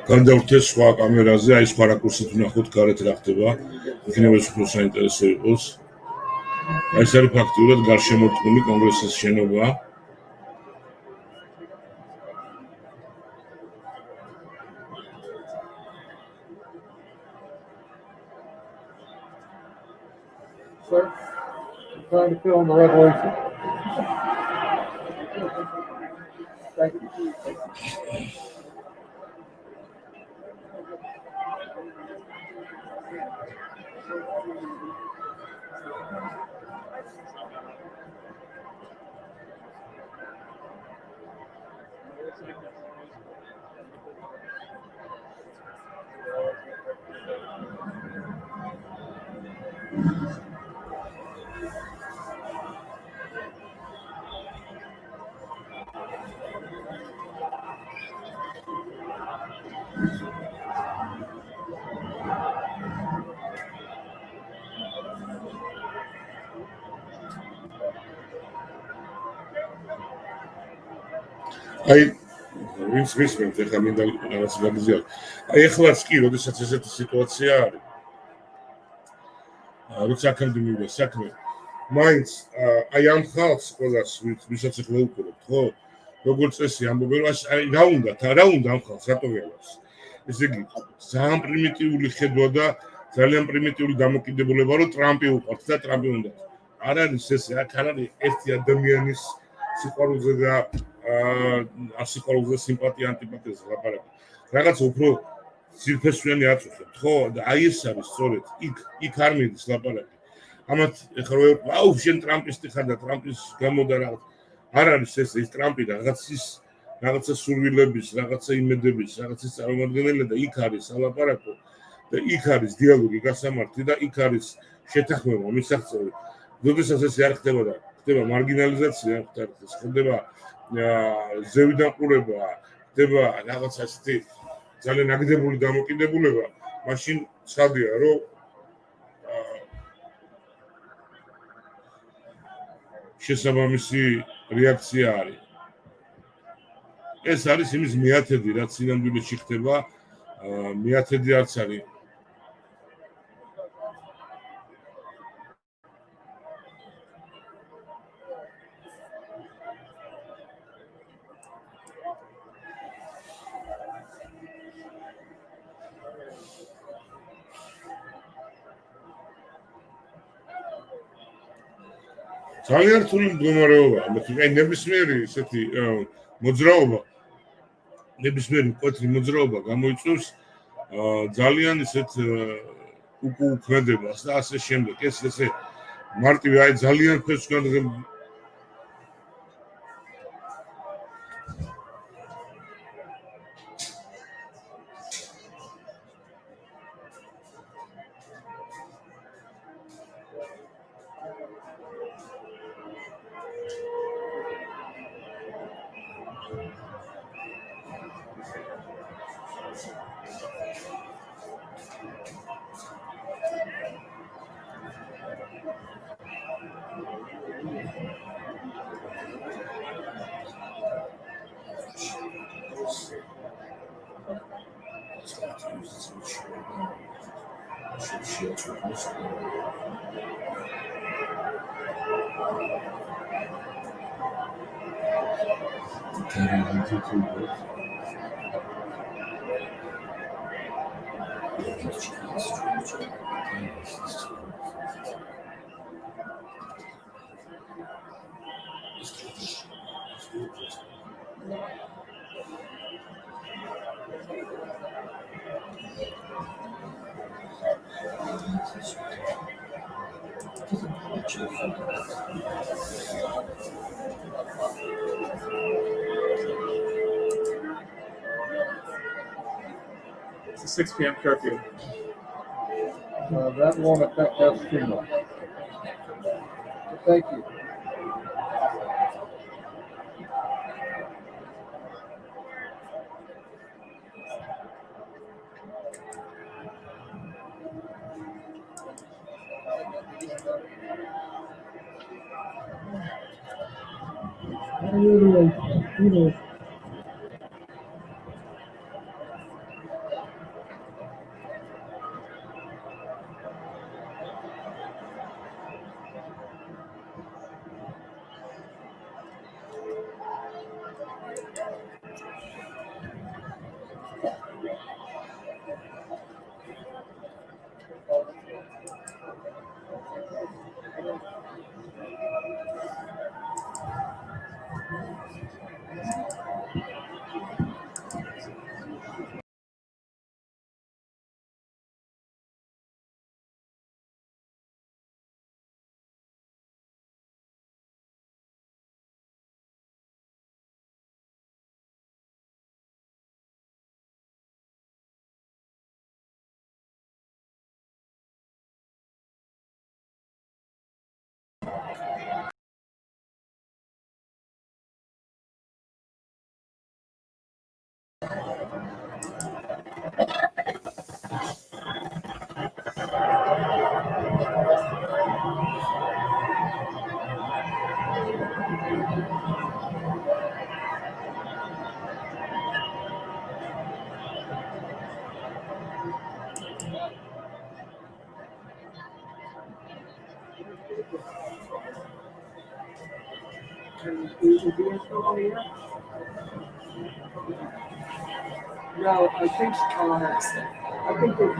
განდავრთეს სხვა კამერაზე, აი სხვა რაკურსით ვნახოთ გარეთ რა ხდება. იქნება ეს უფრო საინტერესო იყოს. აი ეს არის ფაქტიურად გარშემორტყმული კონგრესის შენობა. Sir, I'm trying to film the revelation. Thank you. აი ვინც მისმენთ ეხლა მინდა რაღაც გაგზავნო. აი ეხლაც კი, როდესაც ესეთი სიტუაცია არის. როცა აქამდე მივიდა საქმე, მაინც აი ამ ხალხს ყველას ვისაც ეხლა უყურებთ, ხო? როგორც წესი ამბობენ, აი რა უნდა ამ ხალხს რატო ვიალავს? ესე იგი, ძალიან პრიმიტიული ხედვა და ძალიან პრიმიტიული დამოკიდებულება, რომ ტრამპი უყვართ და ტრამპი უნდა. არ არის ესე, აქ არ არის ერთი ადამიანის სიყვარულზე და სიყვარულზე სიმპათია ანტიპათიაზე ლაპარაკი. რაღაც უფრო ძირფესვიანი აწუხებთ, ხო? და აი ეს არის სწორედ იქ არ მიდის ლაპარაკი. ამათ ეხლა აუ შენ ტრამპისტი ხარ და ტრამპის გამო და რაღაც. არ არის ეს ტრამპი რაღაცა სურვილების, რაღაცა იმედების, რაღაცის წარმომადგენელი და იქ არის ალაპარაკო და იქ არის დიალოგი გასამართი და იქ არის შეთანხმება მისაღწევი. როდესაც ეს არ ხდება და ხდება მარგინალიზაცია, ხდება ზევიდან ყურება, ხდება რაღაცა ასეთი ძალიან აგდებული დამოკიდებულება, მაშინ ცხადია, რომ შესაბამისი რეაქცია არის. ეს არის იმის მეათედი, რაც სინამდვილეში ხდება, მეათედი არც არის. ძალიან რთული მდგომარეობაა, აი ნებისმიერი ესეთი მოძრაობა, ნებისმიერი მკვეთრი მოძრაობა გამოიწვევს ძალიან ისეთ უკუქმედებას და ასე შემდეგ. ეს ესე მარტივი აი ძალიან ფესვგან It's a 6 p.m. curfew. That won't affect us too much. Thank you. No, I think there's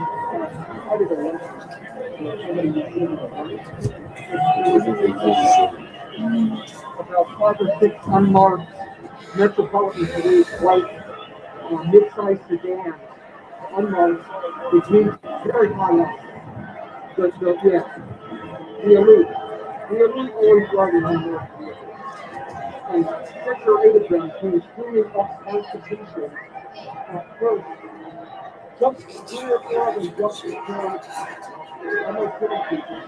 part of the about 5 or 6 unmarked Metropolitan Police white mid-sized sedans, unmarked, which means very high up. The elite always riding unmarked vehicles. And 6 or 8 of them came swinging up Constitution at first. Just 3 or 4 of them jumped the crowd. I'm not kidding people.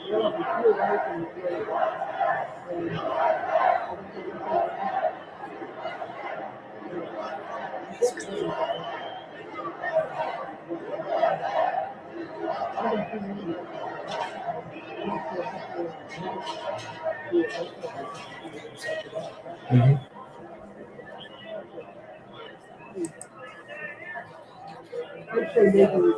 They have a few lights in the place. I'd say maybe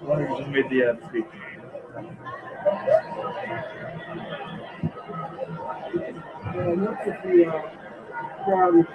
One who just made the speech. Most of the crowd is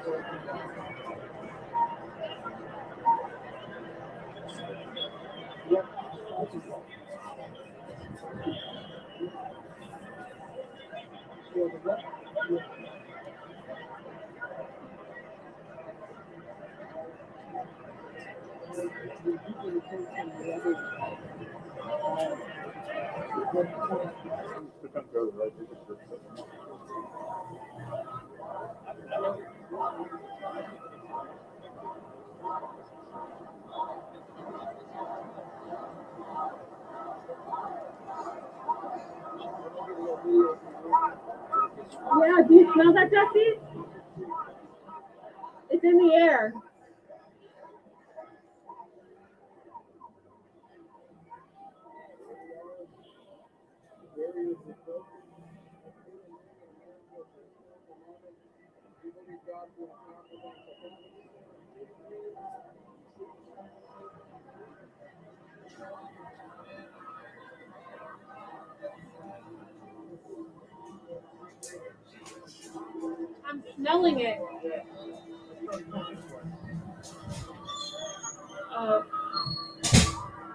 Yeah, do you smell that, Jesse? It's in the air. I'm smelling it.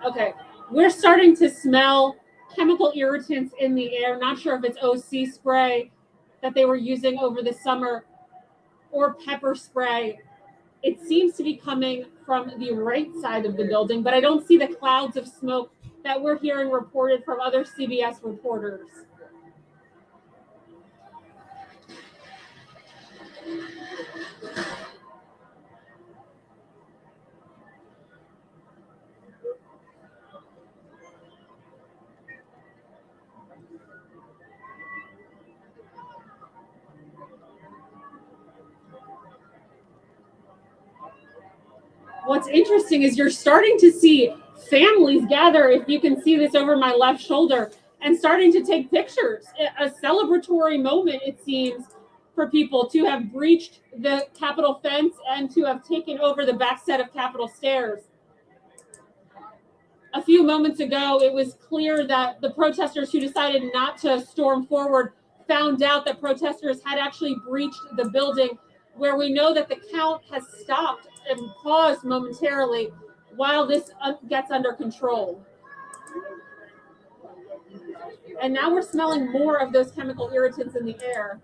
Okay, we're starting to smell chemical irritants in the air. Not sure if it's OC spray that they were using over the summer or pepper spray. It seems to be coming from the right side of the building, but I don't see the clouds of smoke that we're hearing reported from other CBS reporters. What's interesting is you're starting to see families gather, if you can see this over my left shoulder, and starting to take pictures. A celebratory moment, it seems, for people to have breached the Capitol fence and to have taken over the back set of Capitol stairs. A few moments ago, it was clear that the protesters who decided not to storm forward found out that protesters had actually breached the building, where we know that the count has stopped and paused momentarily while this gets under control. And now we're smelling more of those chemical irritants in the air.